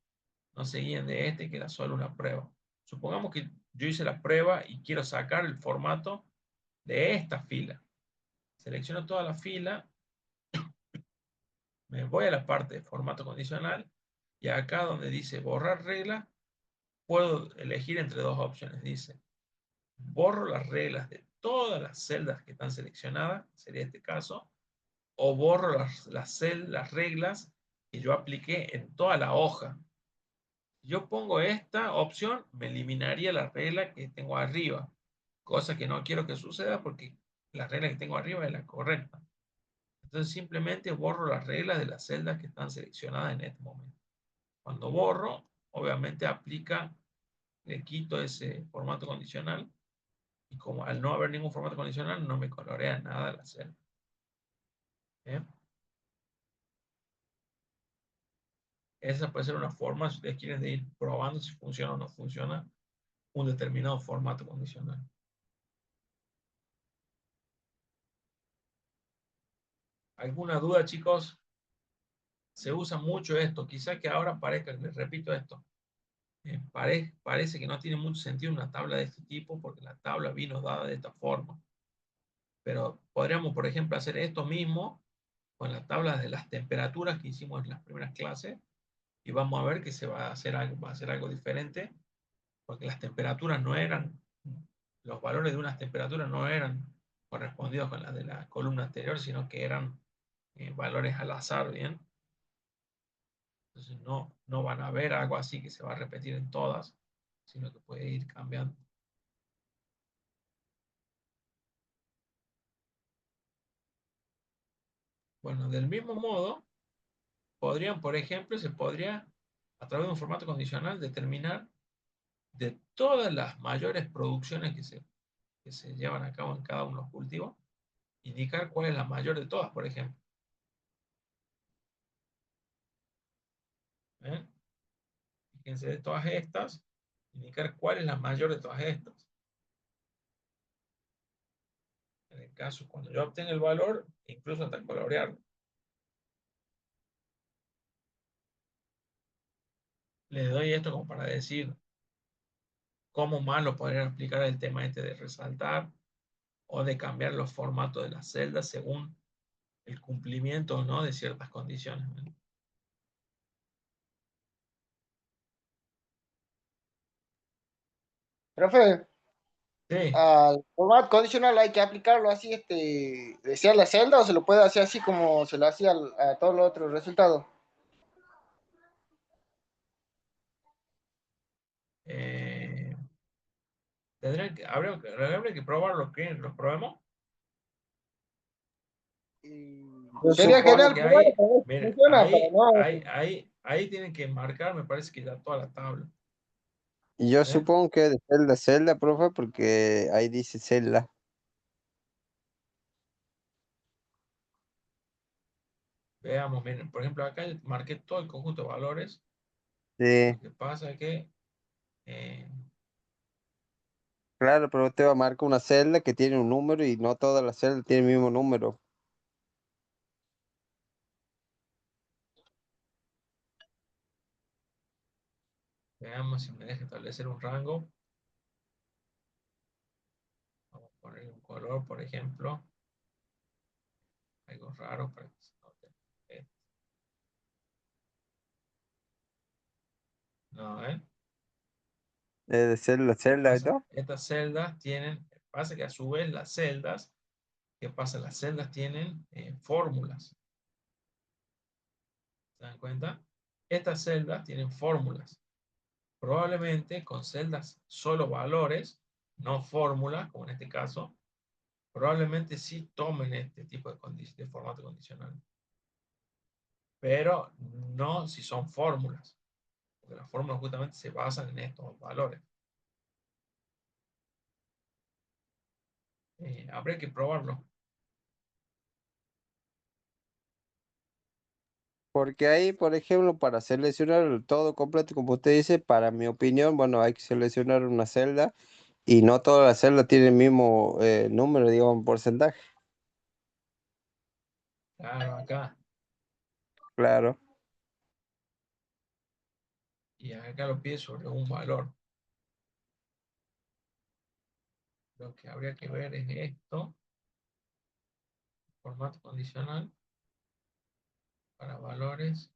No se guíen de este, que era solo una prueba. Supongamos que yo hice la prueba y quiero sacar el formato de esta fila. Selecciono toda la fila, me voy a la parte de formato condicional y acá donde dice borrar regla, puedo elegir entre dos opciones. Dice, borro las reglas de todas las celdas que están seleccionadas, sería este caso, o borro las reglas que yo apliqué en toda la hoja. Si yo pongo esta opción, me eliminaría la regla que tengo arriba, cosa que no quiero que suceda porque la regla que tengo arriba es la correcta. Entonces simplemente borro las reglas de las celdas que están seleccionadas en este momento. Cuando borro, obviamente aplica, le quito ese formato condicional y como al no haber ningún formato condicional no me colorea nada la celda. ¿Bien? Esa puede ser una forma, si ustedes quieren, de ir probando si funciona o no funciona un determinado formato condicional. ¿Alguna duda, chicos? Se usa mucho esto. Quizá que ahora parezca, les repito esto, parece que no tiene mucho sentido una tabla de este tipo porque la tabla vino dada de esta forma. Pero podríamos, por ejemplo, hacer esto mismo con las tablas de las temperaturas que hicimos en las primeras clases y vamos a ver que se va a hacer algo, va a ser algo diferente porque las temperaturas no eran, los valores de unas temperaturas no eran correspondidos con las de la columna anterior, sino que eran valores al azar, ¿bien? Entonces no van a ver algo así que se va a repetir en todas, sino que puede ir cambiando. Bueno, del mismo modo, podrían, por ejemplo, se podría, a través de un formato condicional, determinar de todas las mayores producciones que se llevan a cabo en cada uno de los cultivos, indicar cuál es la mayor de todas, por ejemplo. ¿Eh? fíjense, de todas estas, indicar cuál es la mayor de todas estas. En el caso, cuando yo obtenga el valor, incluso hasta colorearlo. Le doy esto como para decir cómo más lo podrían aplicar el tema este de resaltar o de cambiar los formatos de las celdas según el cumplimiento o no de ciertas condiciones. Profe, Sí, al format conditional hay que aplicarlo así, desear la celda o se lo puede hacer así como se lo hacía a todos los otros resultados. eh, habría que probar lo que los probemos. Y Yo sería Pasa genial supongo, que probarlo ahí, para ver si miren, funciona, para no. ahí tienen que marcar, me parece que ya toda la tabla. yo ¿Eh? supongo que de celda a celda, profe, porque ahí dice celda. Veamos, miren, por ejemplo, acá marqué todo el conjunto de valores. Sí, Lo que pasa es que, eh, claro, pero usted va a marcar una celda que tiene un número y no todas las celdas tienen el mismo número. veamos si me deja establecer un rango. Vamos a poner un color, por ejemplo. Algo raro para que se note. Eh, No, ¿eh? De celda a ¿Qué celda y pasa? todo. Estas celdas tienen, pasa que a su vez las celdas, ¿qué pasa? Las celdas tienen fórmulas. ¿Se dan cuenta? Estas celdas tienen fórmulas. Probablemente con celdas solo valores, no fórmulas, como en este caso, probablemente sí tomen este tipo de formato condicional. Pero no si son fórmulas, porque las fórmulas justamente se basan en estos valores. Habría que probarlo. Porque ahí, por ejemplo, para seleccionar el todo completo, como usted dice, para mi opinión, bueno, hay que seleccionar una celda y no todas las celdas tienen el mismo número, digamos, porcentaje. Claro, acá. Claro. Y acá lo pide sobre un valor. Lo que habría que ver es esto, formato condicional para valores.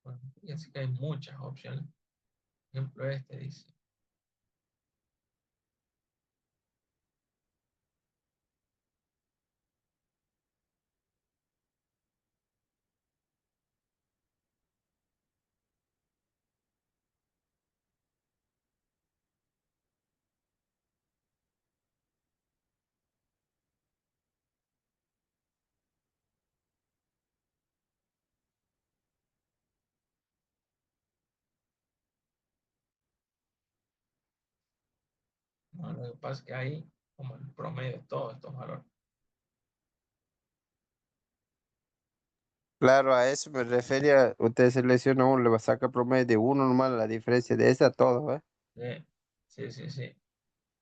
Bueno, fíjense que hay muchas opciones. Por ejemplo, este dice, ¿no? Lo que pasa es que hay como el promedio de todos estos valores. Claro, a eso me refería. Usted selecciona uno, le va a sacar promedio de uno nomás, la diferencia de esa a todo, ¿eh? ¿Sí? Sí, sí, sí.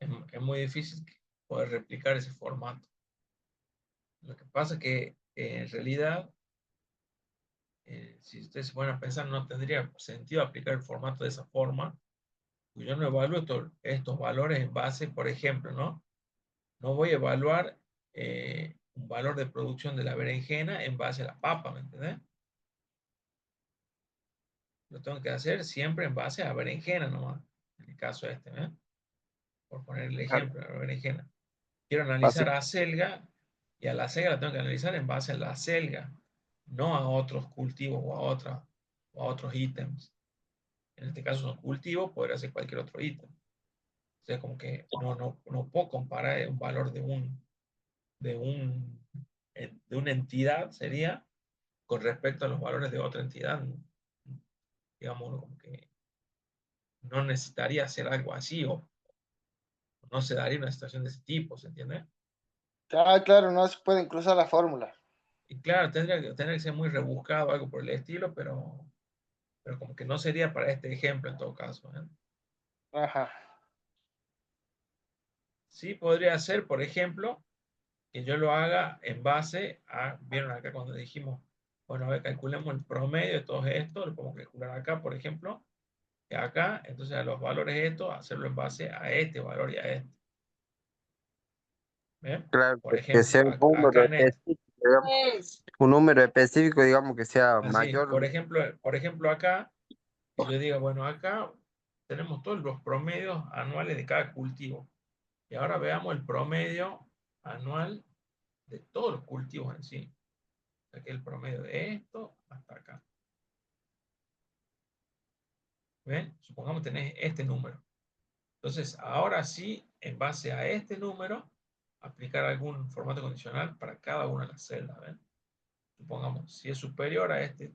Es muy difícil poder replicar ese formato. Lo que pasa es que en realidad, si ustedes se ponen a pensar, no tendría sentido aplicar el formato de esa forma. Porque yo no evalúo estos valores en base, por ejemplo, ¿no? No voy a evaluar un valor de producción de la berenjena en base a la papa, ¿me entiendes? Lo tengo que hacer siempre en base a berenjena nomás, en el caso este, ¿eh? Por poner el Claro. ejemplo, la berenjena. Quiero Así, analizar a acelga y a la acelga la tengo que analizar en base a la acelga, no a otros cultivos o a otros ítems. En este caso son cultivos, podría ser cualquier otro ítem. O sea, como que no puedo comparar un valor de un, de una entidad, sería, con respecto a los valores de otra entidad. Digamos, como que no necesitaría hacer algo así o no se daría una situación de ese tipo, ¿se entiende? Ah, claro, no se pueden cruzar las fórmulas. Y claro, tendría que ser muy rebuscado, algo por el estilo, pero como que no sería para este ejemplo en todo caso, ¿eh? Ajá. Sí podría ser, por ejemplo, que yo lo haga en base a, vieron acá cuando dijimos, bueno, a ver, calculemos el promedio de todo esto, lo podemos calcular acá, por ejemplo, y acá, entonces a los valores estos, hacerlo en base a este valor y a este. ¿Ven? Claro, Por que sea ejemplo, un número acá en este. específico, digamos, un número específico, digamos, que sea Así, mayor. por ejemplo acá, que yo diga, bueno, acá tenemos todos los promedios anuales de cada cultivo. Y ahora veamos el promedio anual de todos los cultivos en sí. O sea, que el promedio de esto hasta acá. ¿Ven? Supongamos que tenés este número. Entonces, ahora sí, en base a este número, aplicar algún formato condicional para cada una de las celdas. ¿Ven? Supongamos, si es superior a este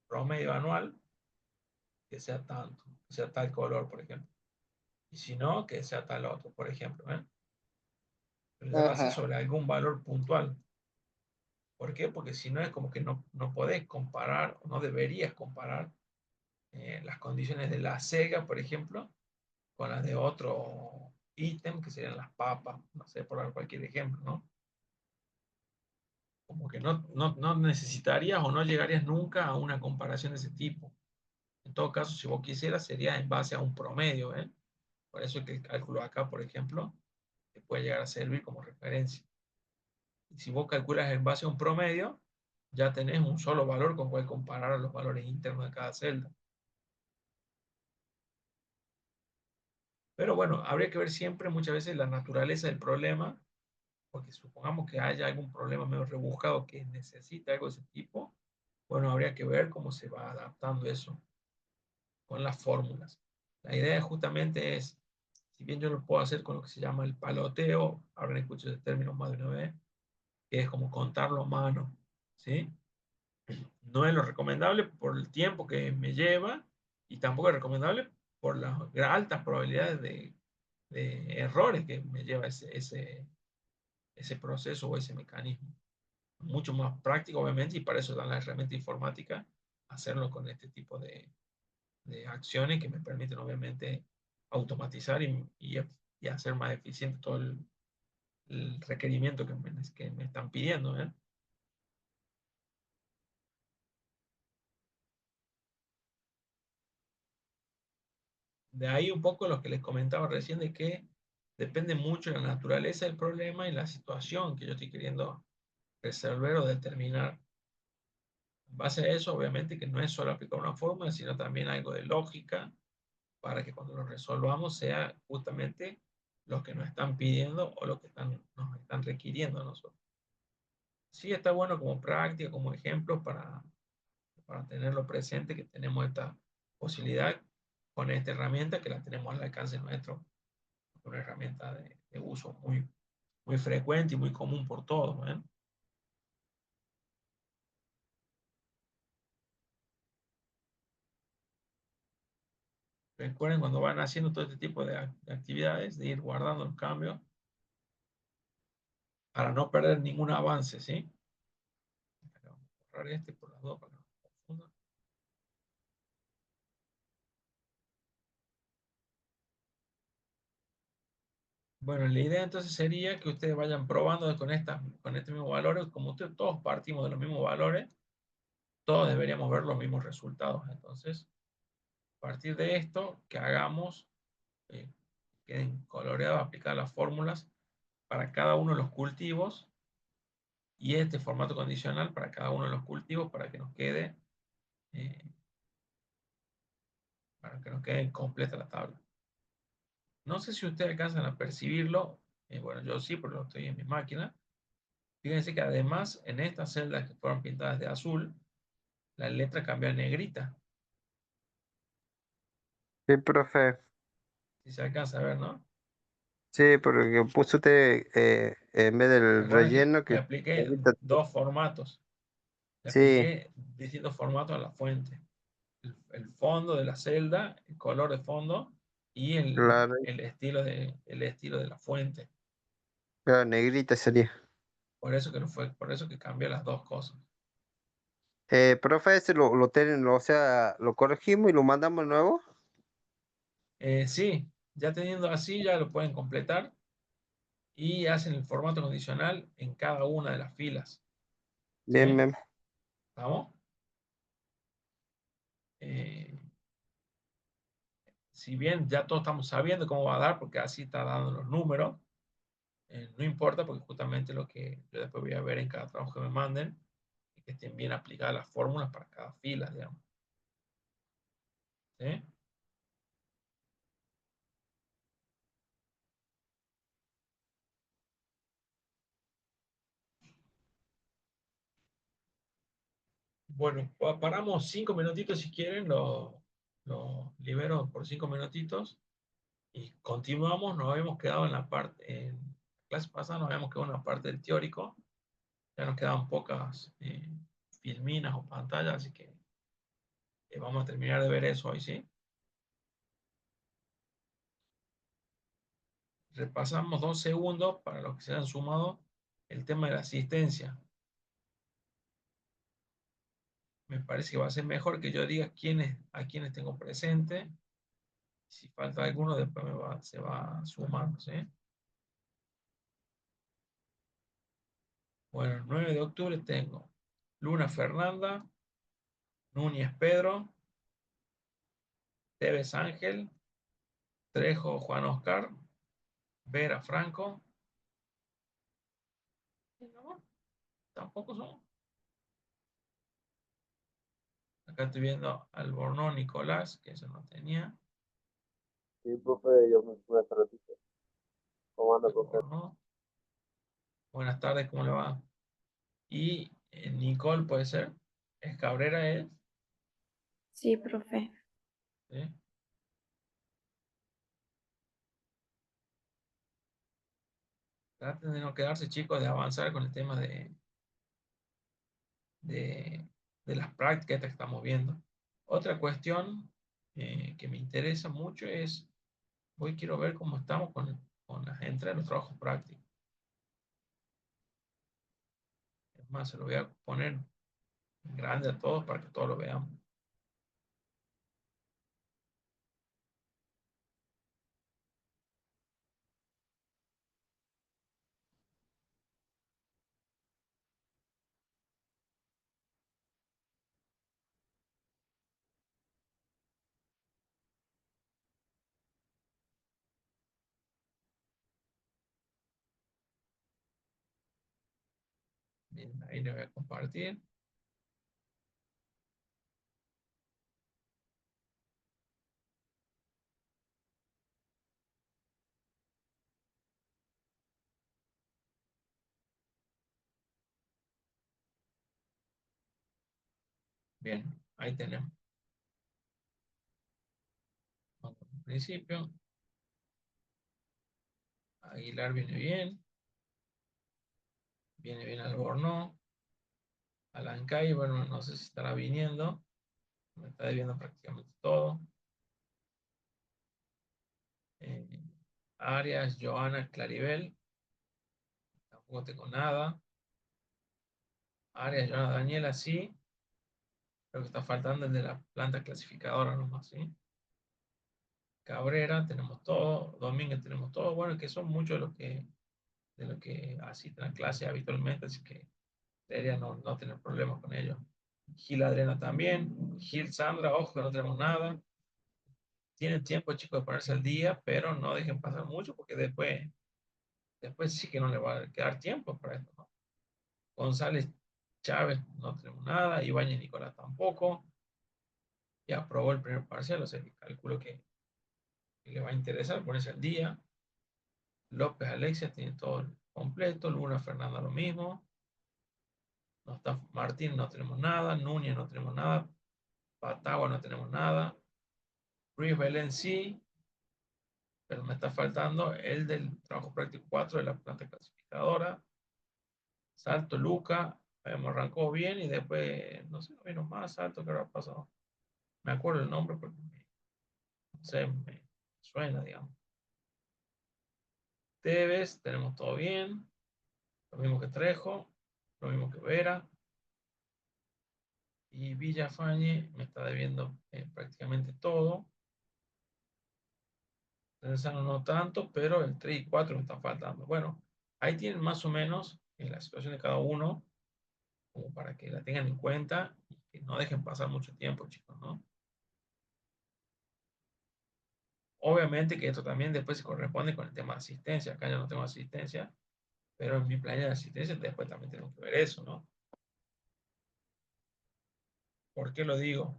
promedio anual, que sea tanto, que sea tal color, por ejemplo. Y si no, que sea tal otro, por ejemplo. ¿Ven? Pero ya va a ser Ajá. sobre algún valor puntual. ¿Por qué? Porque si no es como que no podés comparar, o no deberías comparar las condiciones de la sega, por ejemplo, con las de otro ítem, que serían las papas, no sé, por dar cualquier ejemplo, ¿no? Como que no necesitarías o no llegarías nunca a una comparación de ese tipo. En todo caso, si vos quisieras, sería en base a un promedio, ¿eh? Por eso es que el cálculo acá, por ejemplo, te puede llegar a servir como referencia. Y si vos calculas en base a un promedio, ya tenés un solo valor con cual comparar los valores internos de cada celda. Pero bueno, habría que ver siempre muchas veces la naturaleza del problema, porque supongamos que haya algún problema medio rebuscado que necesita algo de ese tipo, bueno, habría que ver cómo se va adaptando eso con las fórmulas. La idea justamente es, si bien yo lo puedo hacer con lo que se llama el paloteo, habrán escuchado ese término más de una vez, que es como contarlo a mano, ¿sí? No es lo recomendable por el tiempo que me lleva y tampoco es recomendable por las altas probabilidades de errores que me lleva ese proceso o ese mecanismo. Mucho más práctico, obviamente, y para eso dan la herramienta informática, hacerlo con este tipo de acciones que me permiten, obviamente, automatizar y hacer más eficiente todo el requerimiento que me están pidiendo, ¿eh? De ahí un poco lo que les comentaba recién de que depende mucho de la naturaleza del problema y la situación que yo estoy queriendo resolver o determinar. En base a eso, obviamente, que no es solo aplicar una fórmula, sino también algo de lógica para que cuando lo resolvamos sea justamente lo que nos están pidiendo o lo que nos están requiriendo a nosotros. Sí, está bueno como práctica, como ejemplo para tenerlo presente, que tenemos esta posibilidad con esta herramienta que la tenemos al alcance nuestro, una herramienta de uso muy frecuente y muy común por todos, ¿eh? Recuerden cuando van haciendo todo este tipo de actividades, de ir guardando los cambios para no perder ningún avance, ¿sí? Vamos a borrar este por las dos para que no se confunda. Bueno, la idea entonces sería que ustedes vayan probando con este mismo valor. Como ustedes todos partimos de los mismos valores, todos deberíamos ver los mismos resultados. Entonces, a partir de esto, que hagamos, eh, queden coloreados, aplicar las fórmulas para cada uno de los cultivos y este formato condicional para cada uno de los cultivos eh, para que nos quede completa la tabla. No sé si ustedes alcanzan a percibirlo. Bueno, yo sí, porque lo estoy en mi máquina. Fíjense que además en estas celdas que fueron pintadas de azul, la letra cambia a negrita. Sí, profe. Si se alcanza a ver, ¿no? Sí, porque puso usted en vez ¿Se del acuerdan que relleno le que... apliqué dos formatos? Le Sí, apliqué distintos formatos a la fuente. El fondo de la celda, el color de fondo y claro, el estilo de la fuente. claro, negrita sería. Por eso que no fue, por eso que cambié las dos cosas. Profe, ese o sea, lo corregimos y lo mandamos de nuevo. Sí, ya teniendo así, ya lo pueden completar y hacen el formato condicional en cada una de las filas. Bien, ¿Sí? bien. ¿Vamos? Eh, si bien ya todos estamos sabiendo cómo va a dar, porque así está dando los números, no importa porque justamente lo que yo después voy a ver en cada trabajo que me manden es que estén bien aplicadas las fórmulas para cada fila, digamos. ¿Sí? Bueno, paramos 5 minutitos si quieren, lo libero por 5 minutitos y continuamos. Nos habíamos quedado en la parte, en la clase pasada nos habíamos quedado en la parte del teórico, ya nos quedaban pocas filminas o pantallas, así que vamos a terminar de ver eso hoy, ¿sí? Repasamos 2 segundos para los que se han sumado el tema de la asistencia. Me parece que va a ser mejor que yo diga a quiénes tengo presente. Si falta alguno, después se va sumando, ¿sí? Bueno, el 9 de octubre tengo Luna Fernanda, Núñez Pedro, Tevez Ángel, Trejo Juan Oscar, Vera Franco. No, tampoco son. Acá estoy viendo Albornoz Nicolás, que eso no tenía. Sí, profe, yo me fui hace ratito. ¿Cómo anda, profe? Albornoz. Buenas tardes, ¿cómo le va? Y Nicole puede ser. Es Cabrera, es. Sí, profe. ¿Sí? Traten de no quedarse, chicos, de avanzar con el tema de, de las prácticas que estamos viendo. Otra cuestión que me interesa mucho es, hoy quiero ver cómo estamos con las entradas de los trabajos prácticos. Es más, se lo voy a poner grande a todos para que todos lo veamos. Bien, ahí le voy a compartir. Bien, ahí tenemos. Vamos al principio. Aguilar viene bien. Viene bien Albornoz. Alancay, bueno, no sé si estará viniendo. Me está debiendo prácticamente todo. Eh, Arias, Joana, Claribel. Tampoco tengo nada. Arias, Joana, Daniela, sí. Creo que está faltando el de la planta clasificadora nomás, ¿sí? Cabrera, tenemos todo. Domínguez, tenemos todo. Bueno, que son muchos de los que asisten a clase habitualmente, así que debería no tener problemas con ellos. Gil Adriana también. Gil Sandra, ojo que no tenemos nada. Tienen tiempo, chicos, de ponerse al día, pero no dejen pasar mucho porque después sí que no les va a quedar tiempo para esto, ¿no? González Chávez, no tenemos nada. Ibáñez Nicolás tampoco. Ya aprobó el primer parcial, o sea que calculo que le va a interesar ponerse al día. López Alexia tiene todo completo. Luna Fernanda lo mismo. No está Martín, no tenemos nada. Núñez, no tenemos nada. Patagua, no tenemos nada. Ruiz Belén sí, pero me está faltando el del trabajo práctico 4 de la planta clasificadora. Salto Luca, me arrancó bien y después, no sé, no vino más Salto, ¿qué habrá pasado? Me acuerdo el nombre porque no sé, me suena, digamos. Tevez, tenemos todo bien. Lo mismo que Trejo, lo mismo que Vera. Y Villafañe me está debiendo prácticamente todo. Pensando no tanto, pero el 3 y 4 me están faltando. Bueno, ahí tienen más o menos la situación de cada uno, como para que la tengan en cuenta y que no dejen pasar mucho tiempo, chicos, ¿no? Obviamente que esto también después se corresponde con el tema de asistencia. Acá ya no tengo asistencia, pero en mi planilla de asistencia después también tengo que ver eso, ¿no? ¿Por qué lo digo?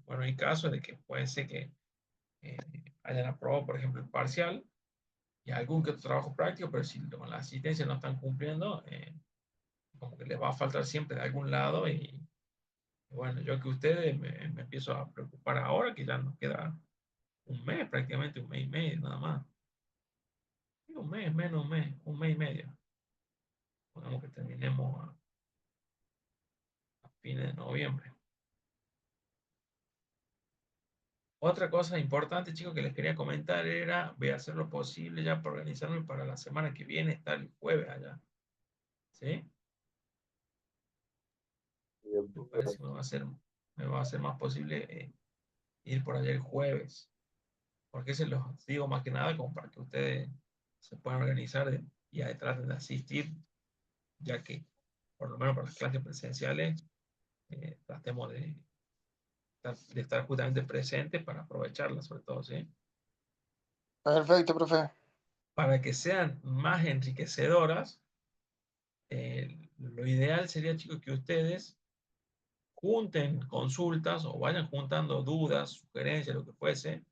Bueno, hay casos de que puede ser que eh, hayan aprobado, por ejemplo, el parcial y algún que otro trabajo práctico, pero si con la asistencia no están cumpliendo, como que les va a faltar siempre de algún lado y bueno, yo que ustedes me empiezo a preocupar ahora que ya nos queda un mes, prácticamente un mes y medio nada más. Sí, un mes, menos un mes y medio. Pongamos que terminemos a fines de noviembre. Otra cosa importante, chicos, que les quería comentar era, voy a hacer lo posible ya para organizarme para la semana que viene, estar el jueves allá. ¿Sí? Me parece que me va a ser más posible ir por allá el jueves. Porque se los digo más que nada como para que ustedes se puedan organizar y traten de asistir, ya que por lo menos para las clases presenciales tratemos de estar justamente presentes para aprovecharlas, sobre todo, ¿sí? Perfecto, profe. Para que sean más enriquecedoras, lo ideal sería, chicos, que ustedes junten consultas o vayan juntando dudas, sugerencias, lo que fuese,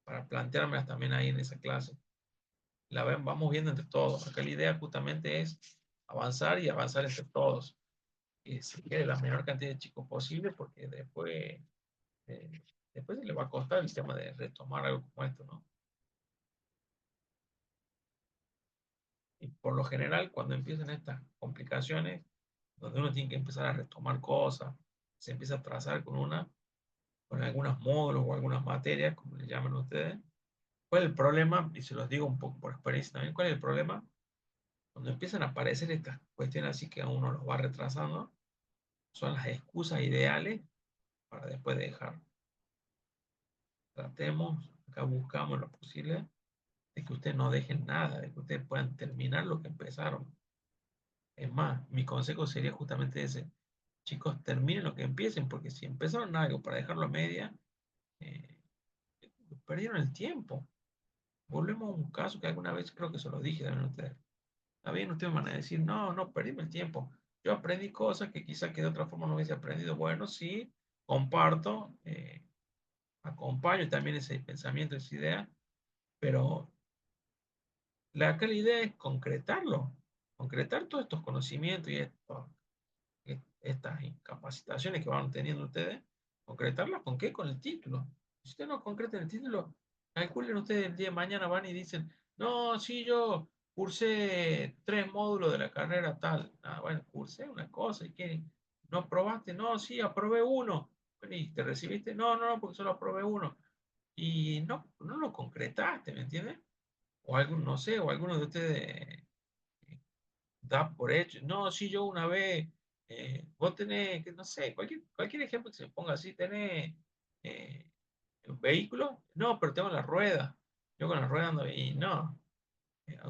para planteármelas también ahí en esa clase. Vamos viendo entre todos. Acá la idea justamente es avanzar y avanzar entre todos. Que se quede la menor cantidad de chicos posible porque eh, después se le va a costar el tema de retomar algo como esto, ¿no? Y por lo general, cuando empiezan estas complicaciones, donde uno tiene que empezar a retomar cosas, se empieza a trazar con algunos módulos o algunas materias, como le llaman ustedes. ¿Cuál es el problema? Y se los digo un poco por experiencia también. ¿Cuál es el problema? Cuando empiezan a aparecer estas cuestiones así que a uno los va retrasando, son las excusas ideales para después dejar. Tratemos, acá buscamos lo posible, de que ustedes no dejen nada, de que ustedes puedan terminar lo que empezaron. Es más, mi consejo sería justamente ese. Chicos, terminen lo que empiecen, porque si empezaron algo para dejarlo a media, eh, perdieron el tiempo. Volvemos a un caso que alguna vez creo que se lo dije también a ustedes. Está bien, ustedes van a decir, no, no, perdimos el tiempo. Yo aprendí cosas que quizá que de otra forma no hubiese aprendido. Bueno, sí, comparto, acompaño también ese pensamiento, esa idea, pero acá la idea es concretarlo, concretar todos estos conocimientos y estas capacitaciones que van teniendo ustedes, concretarlas con qué, con el título. Si ustedes no concretan el título, calculen ustedes el día de mañana van y dicen, no, sí, yo cursé 3 módulos de la carrera tal. Ah, bueno, cursé una cosa y que no aprobaste, no, sí, aprobé uno. Bueno, ¿y te recibiste? No, no, no, porque solo aprobé uno. Y no, no lo concretaste, ¿me entiendes? O algún, no sé, o alguno de ustedes da por hecho. No, si yo una vez, vos tenés, que no sé, cualquier ejemplo que se ponga así, tenés eh, un vehículo, no, pero tengo la rueda. Yo con la rueda ando y no,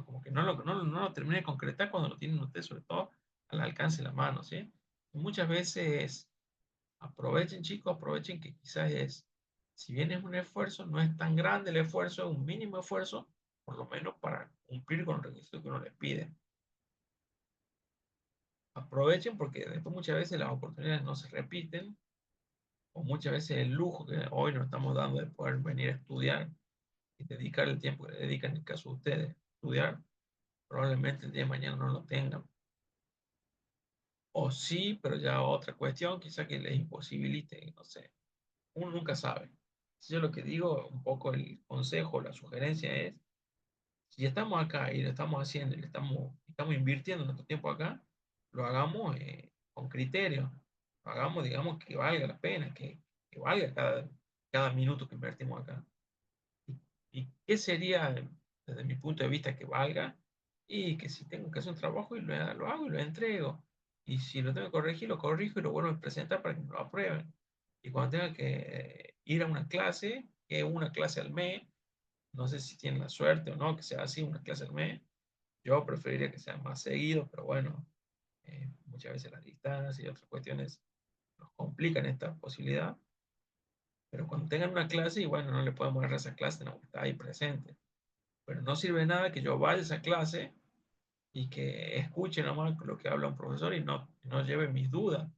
como que no lo terminé de concretar cuando lo tienen ustedes, sobre todo al alcance de la mano, ¿sí? Y muchas veces aprovechen, chicos, aprovechen que quizás si bien es un esfuerzo, no es tan grande el esfuerzo, es un mínimo esfuerzo, por lo menos para cumplir con el requisito que uno les pide. Aprovechen porque después muchas veces las oportunidades no se repiten o muchas veces el lujo que hoy nos estamos dando de poder venir a estudiar y dedicar el tiempo que le dedican en el caso de ustedes estudiar, probablemente el día de mañana no lo tengan. O sí, pero ya otra cuestión, quizá que les imposibilite, no sé, uno nunca sabe. Yo lo que digo, un poco el consejo, la sugerencia es, si estamos acá y lo estamos haciendo, y estamos invirtiendo nuestro tiempo acá, lo hagamos con criterio, lo hagamos, digamos, que valga la pena, que valga cada minuto que invertimos acá. ¿Y qué sería, desde mi punto de vista, que valga? Y que si tengo que hacer un trabajo y lo hago y lo entrego. Y si lo tengo que corregir, lo corrijo y lo vuelvo a presentar para que me lo aprueben. Y cuando tenga que ir a una clase, que es una clase al mes, no sé si tienen la suerte o no, que sea así, una clase al mes. Yo preferiría que sea más seguido, pero bueno, muchas veces las distancias y otras cuestiones nos complican esta posibilidad. Pero cuando tengan una clase, y bueno, no le podemos dar esa clase, no, está ahí presente. Pero no sirve nada que yo vaya a esa clase y que escuche nomás lo que habla un profesor y no lleve mis dudas,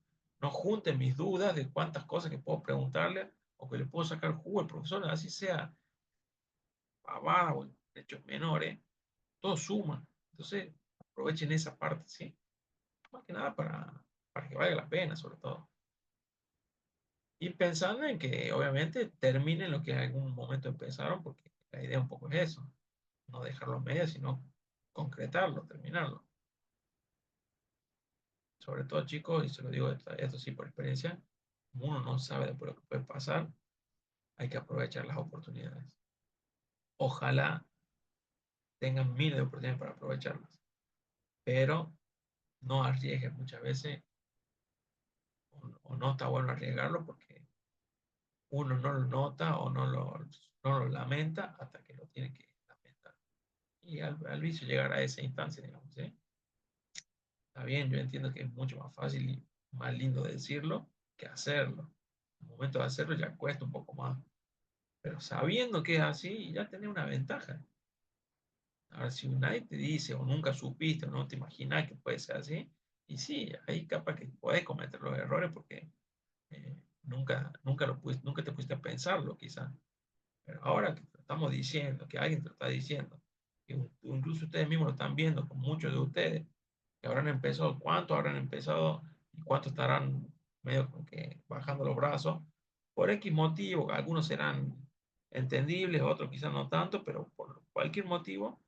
no junte mis dudas de cuántas cosas que puedo preguntarle o que le puedo sacar jugo al profesor, así sea pavada o hechos menores, todo suma. Entonces, aprovechen esa parte, ¿sí? Más que nada para que valga la pena, sobre todo. Y pensando en que obviamente terminen lo que en algún momento empezaron, porque la idea un poco es eso, no dejarlo a medias, sino concretarlo, terminarlo. Sobre todo, chicos, y se lo digo esto sí por experiencia, como uno no sabe después lo que puede pasar, hay que aprovechar las oportunidades. Ojalá tengan miles de oportunidades para aprovecharlas, pero no arriesguen muchas veces, o no está bueno arriesgarlo porque uno no lo nota o no lo lamenta hasta que lo tiene que lamentar. Y al vicio llegar a esa instancia, digamos, ¿sí? Está bien, yo entiendo que es mucho más fácil y más lindo decirlo que hacerlo. En el momento de hacerlo ya cuesta un poco más. Pero sabiendo que es así, ya tenés una ventaja. Ahora, si nadie te dice o nunca supiste o no te imaginas que puede ser así, y sí, ahí capaz que puedes cometer los errores porque nunca te pusiste a pensarlo quizás. Pero ahora que te lo estamos diciendo, que alguien te lo está diciendo, que incluso ustedes mismos lo están viendo con muchos de ustedes, que habrán empezado, cuántos habrán empezado y cuántos estarán medio como que bajando los brazos, por X motivo, algunos serán entendibles, otros quizás no tanto, pero por cualquier motivo,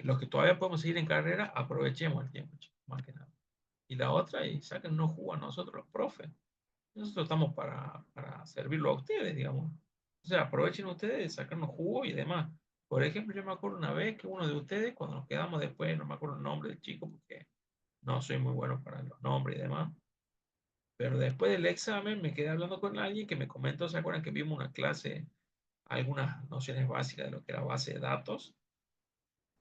los que todavía podemos seguir en carrera, aprovechemos el tiempo, chicos, más que nada. Y la otra, y sáquennos jugo a nosotros los profes. Nosotros estamos para servirlo a ustedes, digamos. O sea, aprovechen ustedes, sacarnos jugo y demás. Por ejemplo, yo me acuerdo una vez que uno de ustedes, cuando nos quedamos después, no me acuerdo el nombre del chico, porque no soy muy bueno para los nombres y demás, pero después del examen me quedé hablando con alguien que me comentó, ¿se acuerdan que vimos una clase, algunas nociones básicas de lo que era base de datos?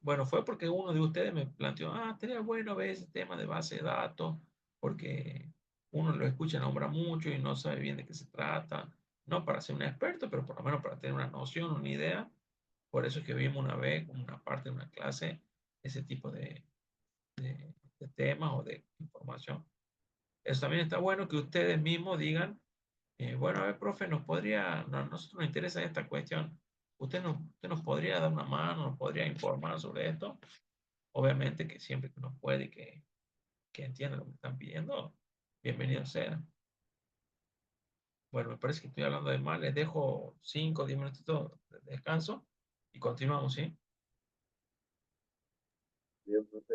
Bueno, fue porque uno de ustedes me planteó, estaría bueno ver ese tema de base de datos, porque uno lo escucha, nombra mucho y no sabe bien de qué se trata, no para ser un experto, pero por lo menos para tener una noción, una idea. Por eso es que vimos una vez, como una parte de una clase, ese tipo de temas o de información. Eso también está bueno que ustedes mismos digan, bueno, a ver, profe, nosotros nos interesa esta cuestión. Usted nos podría dar una mano, nos podría informar sobre esto. Obviamente que siempre que uno puede y que entienda lo que están pidiendo, bienvenido sea. Bueno, me parece que estoy hablando de más. Les dejo 5 o 10 minutitos de descanso y continuamos, ¿sí? Bien, profe.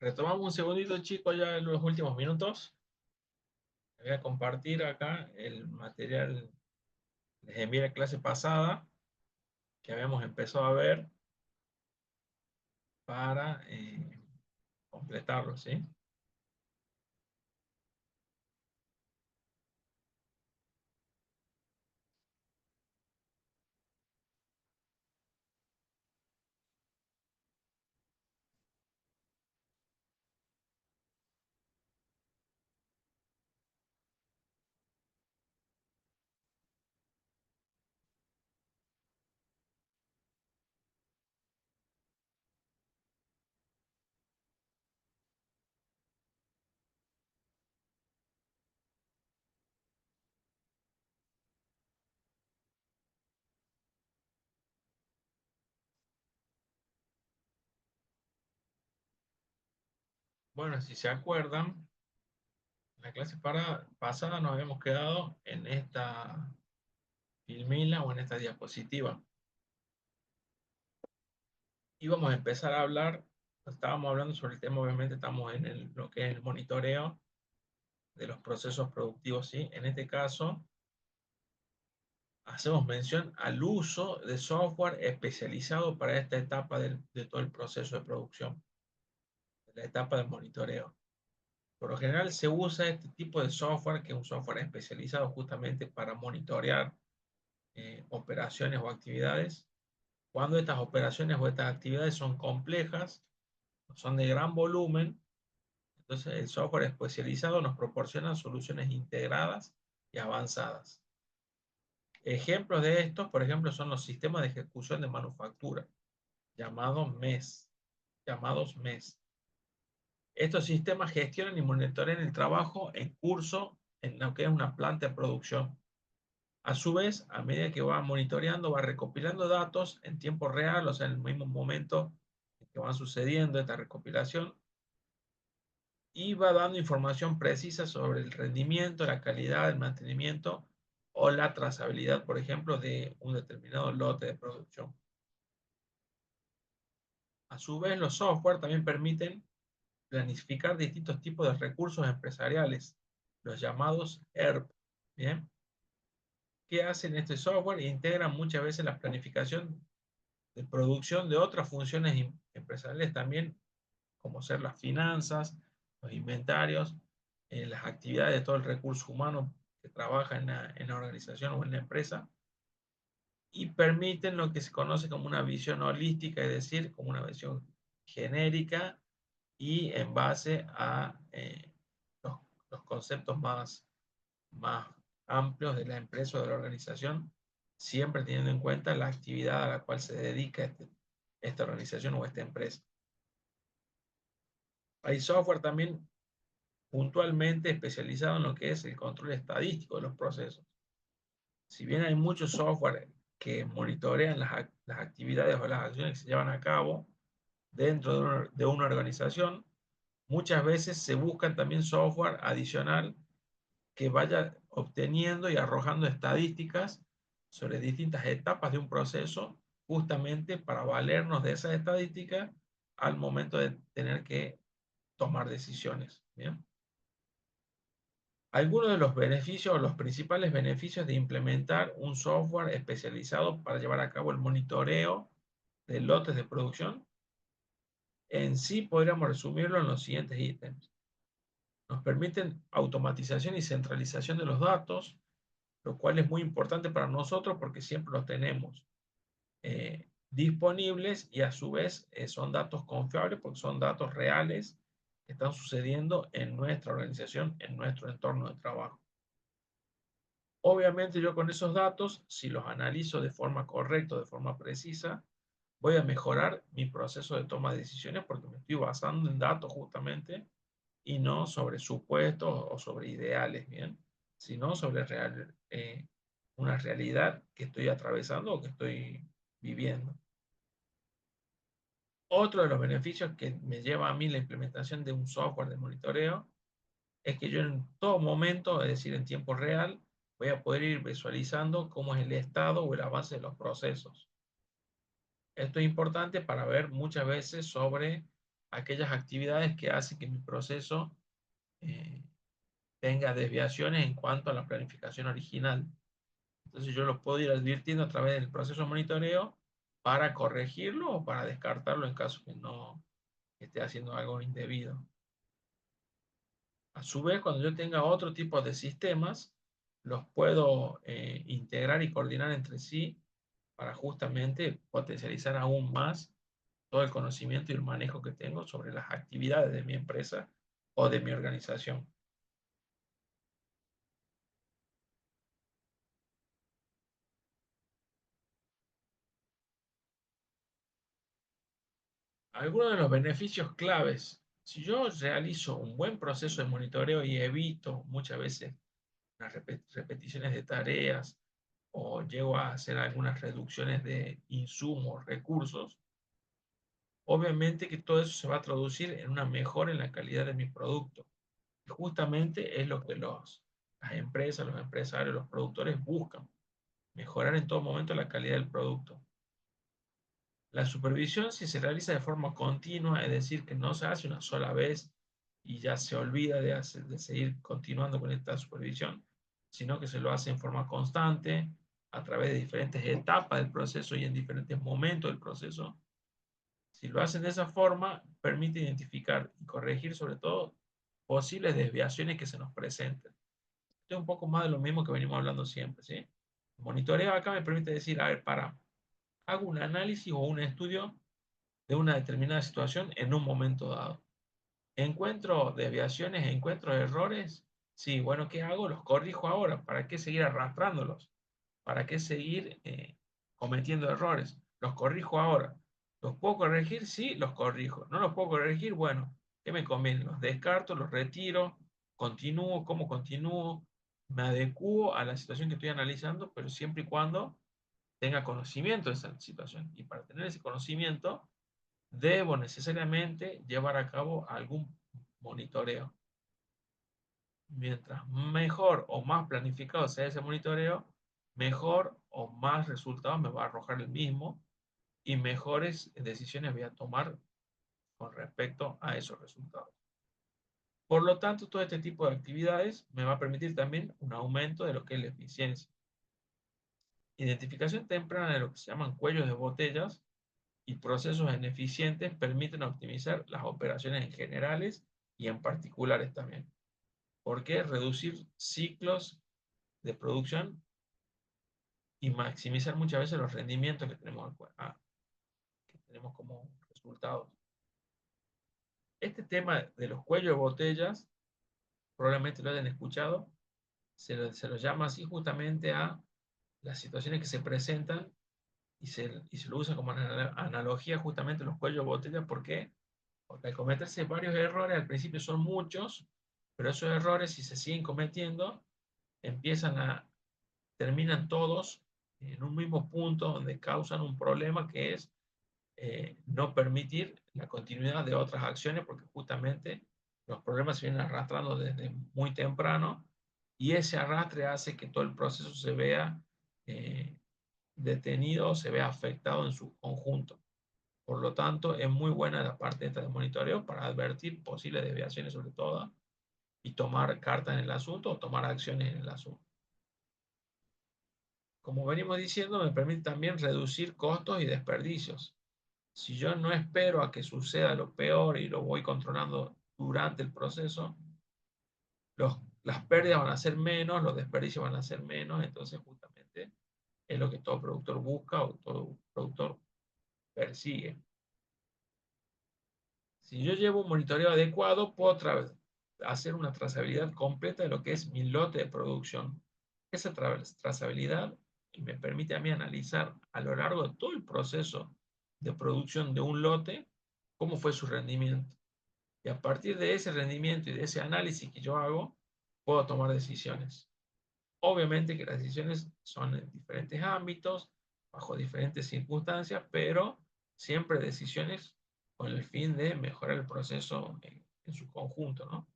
Retomamos un segundito, chicos, ya en los últimos minutos. Voy a compartir acá el material. Les envié la clase pasada que habíamos empezado a ver para completarlo, ¿sí? Bueno, si se acuerdan, en la clase pasada nos habíamos quedado en esta filmila o en esta diapositiva. Íbamos a empezar a hablar, estábamos hablando sobre el tema, obviamente estamos en lo que es el monitoreo de los procesos productivos, ¿sí? En este caso, hacemos mención al uso de software especializado para esta etapa de todo el proceso de producción, de la etapa de monitoreo. Por lo general se usa este tipo de software, que es un software especializado justamente para monitorear operaciones o actividades, cuando estas operaciones o estas actividades son complejas, son de gran volumen. Entonces el software especializado nos proporciona soluciones integradas y avanzadas. Ejemplos de estos, por ejemplo, son los sistemas de ejecución de manufactura, llamados MES. Estos sistemas gestionan y monitorean el trabajo en curso en lo que es una planta de producción. A su vez, a medida que va monitoreando, va recopilando datos en tiempo real, o sea, en el mismo momento en que van sucediendo esta recopilación, y va dando información precisa sobre el rendimiento, la calidad, el mantenimiento o la trazabilidad, por ejemplo, de un determinado lote de producción. A su vez, los software también permiten planificar distintos tipos de recursos empresariales, los llamados ERP. ¿Bien? ¿Qué hacen este software? Integran muchas veces la planificación de producción de otras funciones empresariales también, como ser las finanzas, los inventarios, las actividades de todo el recurso humano que trabaja en la organización o en la empresa, y permiten lo que se conoce como una visión holística, es decir, como una visión genérica y en base a los, los conceptos más amplios de la empresa o de la organización, siempre teniendo en cuenta la actividad a la cual se dedica esta organización o esta empresa. Hay software también puntualmente especializado en lo que es el control estadístico de los procesos. Si bien hay muchos software que monitorean las actividades o las acciones que se llevan a cabo dentro de una organización, muchas veces se buscan también software adicional que vaya obteniendo y arrojando estadísticas sobre distintas etapas de un proceso, justamente para valernos de esas estadísticas al momento de tener que tomar decisiones. ¿Bien? Algunos de los beneficios o los principales beneficios de implementar un software especializado para llevar a cabo el monitoreo de lotes de producción, en sí podríamos resumirlo en los siguientes ítems. Nos permiten automatización y centralización de los datos, lo cual es muy importante para nosotros porque siempre los tenemos disponibles, y a su vez son datos confiables porque son datos reales que están sucediendo en nuestra organización, en nuestro entorno de trabajo. Obviamente yo con esos datos, si los analizo de forma correcta, de forma precisa, voy a mejorar mi proceso de toma de decisiones porque me estoy basando en datos justamente y no sobre supuestos o sobre ideales, ¿bien? Sino sobre una realidad que estoy atravesando o que estoy viviendo. Otro de los beneficios que me lleva a mí la implementación de un software de monitoreo es que yo en todo momento, es decir, en tiempo real, voy a poder ir visualizando cómo es el estado o el avance de los procesos. Esto es importante para ver muchas veces sobre aquellas actividades que hacen que mi proceso eh, tenga desviaciones en cuanto a la planificación original. Entonces yo lo puedo ir advirtiendo a través del proceso de monitoreo para corregirlo o para descartarlo en caso que no esté haciendo algo indebido. A su vez, cuando yo tenga otro tipo de sistemas, los puedo integrar y coordinar entre sí para justamente potencializar aún más todo el conocimiento y el manejo que tengo sobre las actividades de mi empresa o de mi organización. Algunos de los beneficios claves. Si yo realizo un buen proceso de monitoreo y evito muchas veces las repeticiones de tareas o llego a hacer algunas reducciones de insumos, recursos, obviamente que todo eso se va a traducir en una mejora en la calidad de mi producto. Y justamente es lo que las empresas, los empresarios, los productores buscan, mejorar en todo momento la calidad del producto. La supervisión, si se realiza de forma continua, es decir, que no se hace una sola vez y ya se olvida de seguir continuando con esta supervisión, sino que se lo hace en forma constante, a través de diferentes etapas del proceso y en diferentes momentos del proceso. Si lo hacen de esa forma, permite identificar y corregir sobre todo posibles desviaciones que se nos presenten. Esto es un poco más de lo mismo que venimos hablando siempre, ¿sí? El monitoreo acá me permite decir, a ver, hago un análisis o un estudio de una determinada situación en un momento dado. ¿Encuentro desviaciones, encuentro errores? Sí, bueno, ¿qué hago? Los corrijo ahora. ¿Para qué seguir arrastrándolos? ¿Para qué seguir cometiendo errores? Los corrijo ahora. ¿Los puedo corregir? Sí, los corrijo. ¿No los puedo corregir? Bueno, ¿qué me conviene? Los descarto, los retiro, continúo, ¿cómo continúo? Me adecuo a la situación que estoy analizando, pero siempre y cuando tenga conocimiento de esa situación. Y para tener ese conocimiento, debo necesariamente llevar a cabo algún monitoreo. Mientras mejor o más planificado sea ese monitoreo, mejor o más resultados me va a arrojar el mismo y mejores decisiones voy a tomar con respecto a esos resultados. Por lo tanto, todo este tipo de actividades me va a permitir también un aumento de lo que es la eficiencia. Identificación temprana de lo que se llaman cuellos de botellas y procesos ineficientes permiten optimizar las operaciones en generales y en particulares también. ¿Por qué? Reducir ciclos de producción y maximizar muchas veces los rendimientos que tenemos como resultados. Este tema de los cuellos de botellas, probablemente lo hayan escuchado, se lo llama así justamente a las situaciones que se presentan y se lo usa como analogía justamente los cuellos de botella. ¿Por qué? Porque al cometerse varios errores, al principio son muchos, pero esos errores, si se siguen cometiendo, terminan todos en un mismo punto donde causan un problema que es no permitir la continuidad de otras acciones, porque justamente los problemas se vienen arrastrando desde muy temprano y ese arrastre hace que todo el proceso se vea detenido, se vea afectado en su conjunto. Por lo tanto, es muy buena la parte esta de monitoreo para advertir posibles desviaciones sobre todo y tomar cartas en el asunto o tomar acciones en el asunto. Como venimos diciendo, me permite también reducir costos y desperdicios. Si yo no espero a que suceda lo peor y lo voy controlando durante el proceso, las pérdidas van a ser menos, los desperdicios van a ser menos, entonces justamente es lo que todo productor busca o todo productor persigue. Si yo llevo un monitoreo adecuado, puedo hacer una trazabilidad completa de lo que es mi lote de producción. Esa trazabilidad me permite a mí analizar a lo largo de todo el proceso de producción de un lote cómo fue su rendimiento. Y a partir de ese rendimiento y de ese análisis que yo hago, puedo tomar decisiones. Obviamente que las decisiones son en diferentes ámbitos, bajo diferentes circunstancias, pero siempre decisiones con el fin de mejorar el proceso en su conjunto, ¿no?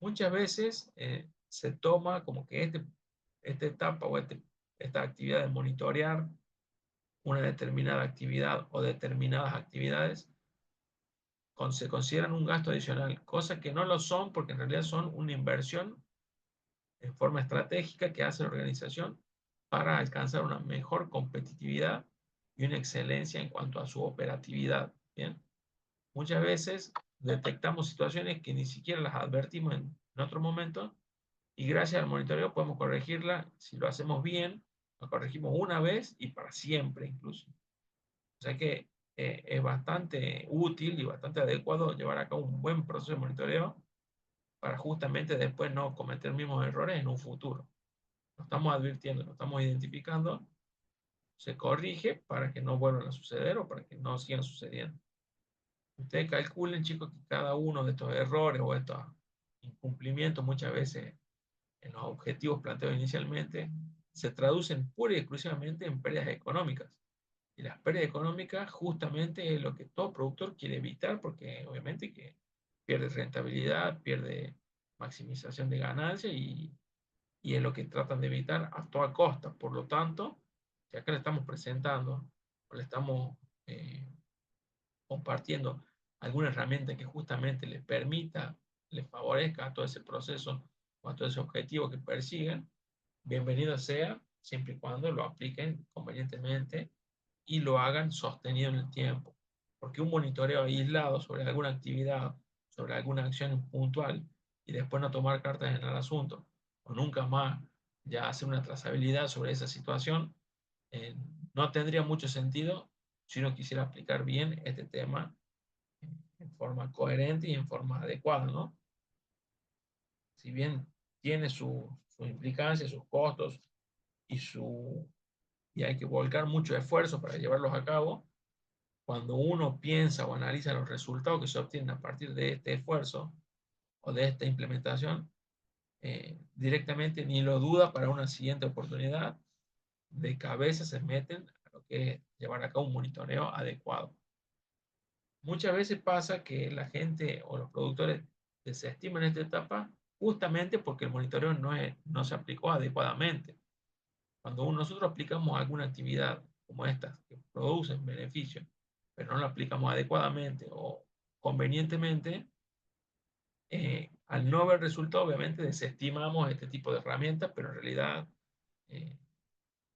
Muchas veces se toma como que esta etapa o esta actividad de monitorear una determinada actividad o determinadas actividades se consideran un gasto adicional, cosa que no lo son porque en realidad son una inversión en forma estratégica que hace la organización para alcanzar una mejor competitividad y una excelencia en cuanto a su operatividad. Bien, muchas veces detectamos situaciones que ni siquiera las advertimos en otro momento y gracias al monitoreo podemos corregirla. Si lo hacemos bien, lo corregimos una vez y para siempre incluso. O sea que es bastante útil y bastante adecuado llevar a cabo un buen proceso de monitoreo para justamente después no cometer mismos errores en un futuro. Lo estamos advirtiendo, lo estamos identificando, se corrige para que no vuelvan a suceder o para que no sigan sucediendo. Ustedes calculen, chicos, que cada uno de estos errores o estos incumplimientos muchas veces en los objetivos planteados inicialmente se traducen pura y exclusivamente en pérdidas económicas. Y las pérdidas económicas justamente es lo que todo productor quiere evitar porque obviamente que pierde rentabilidad, pierde maximización de ganancia y es lo que tratan de evitar a toda costa. Por lo tanto, si acá le estamos presentando o le estamos compartiendo alguna herramienta que justamente les permita, les favorezca a todo ese proceso o a todo ese objetivo que persiguen, bienvenido sea, siempre y cuando lo apliquen convenientemente y lo hagan sostenido en el tiempo. Porque un monitoreo aislado sobre alguna actividad, sobre alguna acción puntual, y después no tomar cartas en el asunto, o nunca más ya hacer una trazabilidad sobre esa situación, no tendría mucho sentido si uno quisiera aplicar bien este tema en forma coherente y en forma adecuada, ¿no? Si bien tiene su implicancia, sus costos y hay que volcar mucho esfuerzo para llevarlos a cabo, cuando uno piensa o analiza los resultados que se obtienen a partir de este esfuerzo o de esta implementación, directamente ni lo duda para una siguiente oportunidad, de cabeza se meten a lo que es llevar a cabo un monitoreo adecuado. Muchas veces pasa que la gente o los productores desestiman esta etapa justamente porque el monitoreo no se aplicó adecuadamente. Cuando nosotros aplicamos alguna actividad como esta que producen beneficios, pero no la aplicamos adecuadamente o convenientemente, al no ver resultado, obviamente desestimamos este tipo de herramientas, pero en realidad eh,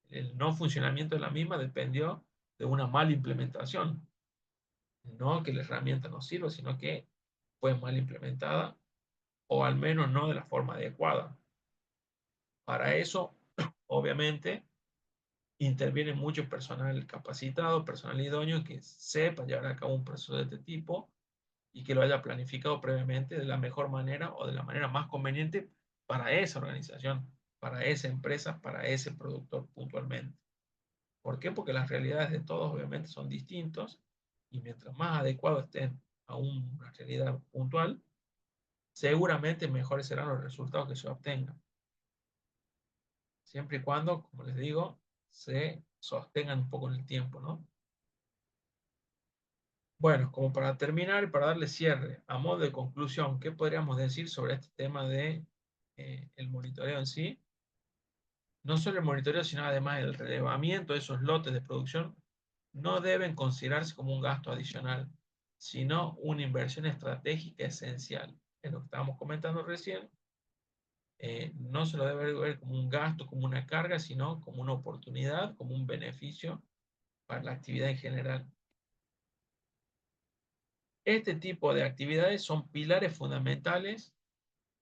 el no funcionamiento de la misma dependió de una mala implementación. No que la herramienta no sirva, sino que fue mal implementada o al menos no de la forma adecuada. Para eso, obviamente, interviene mucho personal capacitado, personal idóneo que sepa llevar a cabo un proceso de este tipo y que lo haya planificado previamente de la mejor manera o de la manera más conveniente para esa organización, para esa empresa, para ese productor puntualmente. ¿Por qué? Porque las realidades de todos obviamente son distintos y mientras más adecuados estén a una realidad puntual, seguramente mejores serán los resultados que se obtengan. Siempre y cuando, como les digo, se sostengan un poco en el tiempo, ¿no? Bueno, como para terminar y para darle cierre, a modo de conclusión, ¿qué podríamos decir sobre este tema de el monitoreo en sí? No solo el monitoreo, sino además el relevamiento de esos lotes de producción no deben considerarse como un gasto adicional, sino una inversión estratégica esencial. Es lo que estábamos comentando recién. No se lo debe ver como un gasto, como una carga, sino como una oportunidad, como un beneficio para la actividad en general. Este tipo de actividades son pilares fundamentales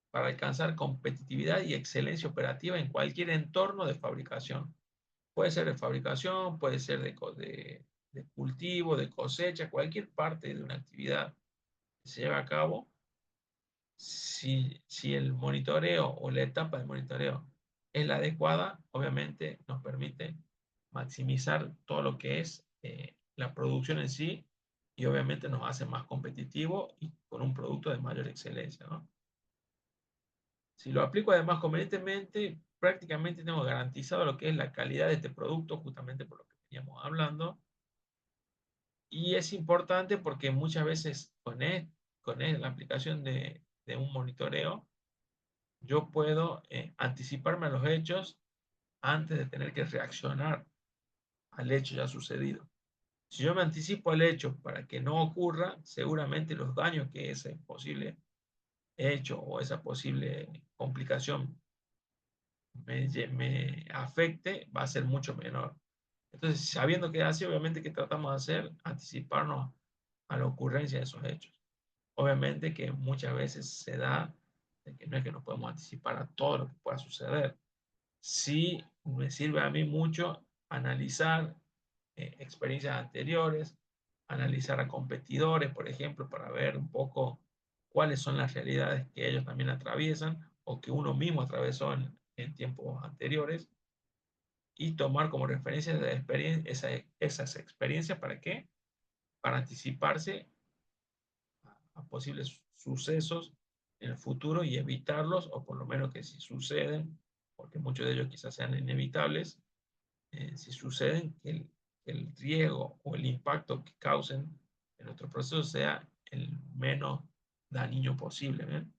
para alcanzar competitividad y excelencia operativa en cualquier entorno de fabricación. Puede ser de fabricación, puede ser de cultivo, de cosecha, cualquier parte de una actividad que se lleva a cabo. Si el monitoreo o la etapa de monitoreo es la adecuada, obviamente nos permite maximizar todo lo que es la producción en sí y obviamente nos hace más competitivo y con un producto de mayor excelencia, ¿no? Si lo aplico además convenientemente, prácticamente tengo garantizado lo que es la calidad de este producto, justamente por lo que veníamos hablando. Y es importante porque muchas veces con la aplicación de un monitoreo, yo puedo anticiparme a los hechos antes de tener que reaccionar al hecho ya sucedido. Si yo me anticipo al hecho para que no ocurra, seguramente los daños que ese posible hecho o esa posible complicación me afecte va a ser mucho menor. Entonces, sabiendo que es así, obviamente que tratamos de hacer, anticiparnos a la ocurrencia de esos hechos. Obviamente que muchas veces se da de que no es que nos podemos anticipar a todo lo que pueda suceder. Sí me sirve a mí mucho analizar experiencias anteriores, analizar a competidores, por ejemplo, para ver un poco cuáles son las realidades que ellos también atraviesan o que uno mismo atravesó en tiempos anteriores y tomar como referencia esas experiencias. ¿Para qué? Para anticiparse a posibles sucesos en el futuro y evitarlos, o por lo menos que si suceden, porque muchos de ellos quizás sean inevitables, si suceden, que el riesgo o el impacto que causen en nuestro proceso sea el menos dañino posible. ¿Bien?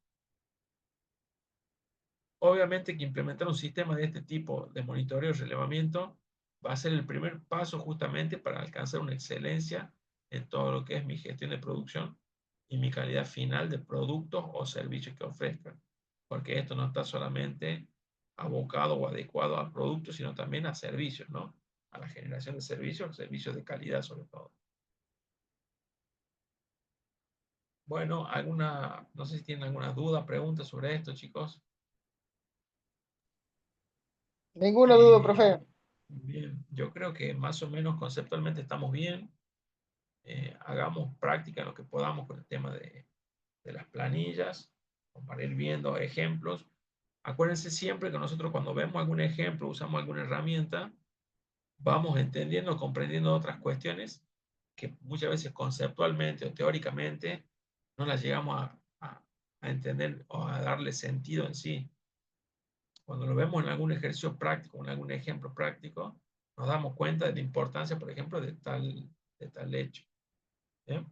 Obviamente que implementar un sistema de este tipo de monitoreo y relevamiento va a ser el primer paso justamente para alcanzar una excelencia en todo lo que es mi gestión de producción y mi calidad final de productos o servicios que ofrezcan. Porque esto no está solamente abocado o adecuado a productos, sino también a servicios, ¿no? A la generación de servicios de calidad sobre todo. Bueno, no sé si tienen alguna duda, pregunta sobre esto, chicos. Ninguna duda, profe. Bien, yo creo que más o menos conceptualmente estamos bien. Hagamos práctica en lo que podamos con el tema de las planillas, para ir viendo ejemplos. Acuérdense siempre que nosotros cuando vemos algún ejemplo, usamos alguna herramienta, vamos entendiendo, comprendiendo otras cuestiones que muchas veces conceptualmente o teóricamente no las llegamos a entender o a darle sentido en sí. Cuando lo vemos en algún ejercicio práctico, en algún ejemplo práctico, nos damos cuenta de la importancia, por ejemplo, de tal hecho. ¿Bien?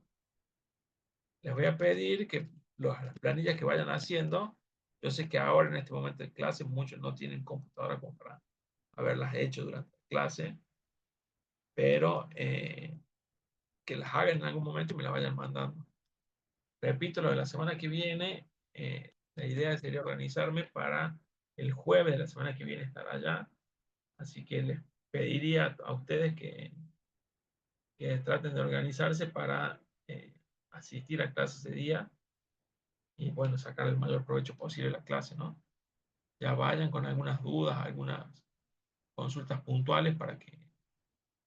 Les voy a pedir que las planillas que vayan haciendo, yo sé que ahora en este momento de clase muchos no tienen computadora como para haberlas hecho durante la clase, pero que las hagan en algún momento y me las vayan mandando. Repito, lo de la semana que viene, la idea sería organizarme para el jueves de la semana que viene estar allá. Así que les pediría a ustedes que traten de organizarse para asistir a clase ese día y, bueno, sacar el mayor provecho posible de la clase, ¿no? Ya vayan con algunas dudas, algunas consultas puntuales para que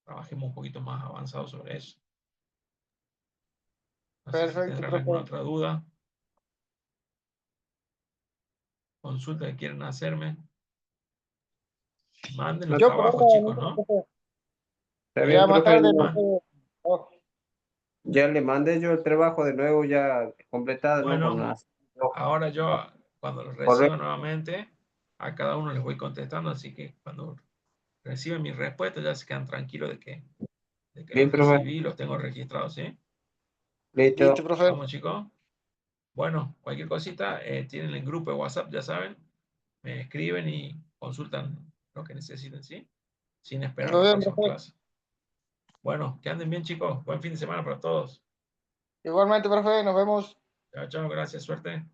trabajemos un poquito más avanzado sobre eso. No sé si Perfecto, tendrán alguna profe. otra duda, consulta que quieran hacerme. Manden los No, Yo por trabajos, ahora, chicos, no, ¿no? profe. está Ya bien, más profe. tarde, Man- oh, Ya le mandé yo el trabajo de nuevo ya completado, ¿no? Con Bueno, las... ahora yo, cuando los reciba Correcto. nuevamente, a cada uno les voy contestando, así que cuando reciben mis respuestas ya se quedan tranquilos de que Bien, los profe. recibí y los tengo registrados, ¿sí? listo, Listo. profe. Vamos, chicos. Bueno, cualquier cosita, tienen el grupo de WhatsApp, ya saben, me escriben y consultan lo que necesiten, ¿sí? Sin esperar Todo la bien, próxima profe. clase. Bueno, que anden bien, chicos. Buen fin de semana para todos. Igualmente, profe, nos vemos. Chao, chao, gracias, suerte.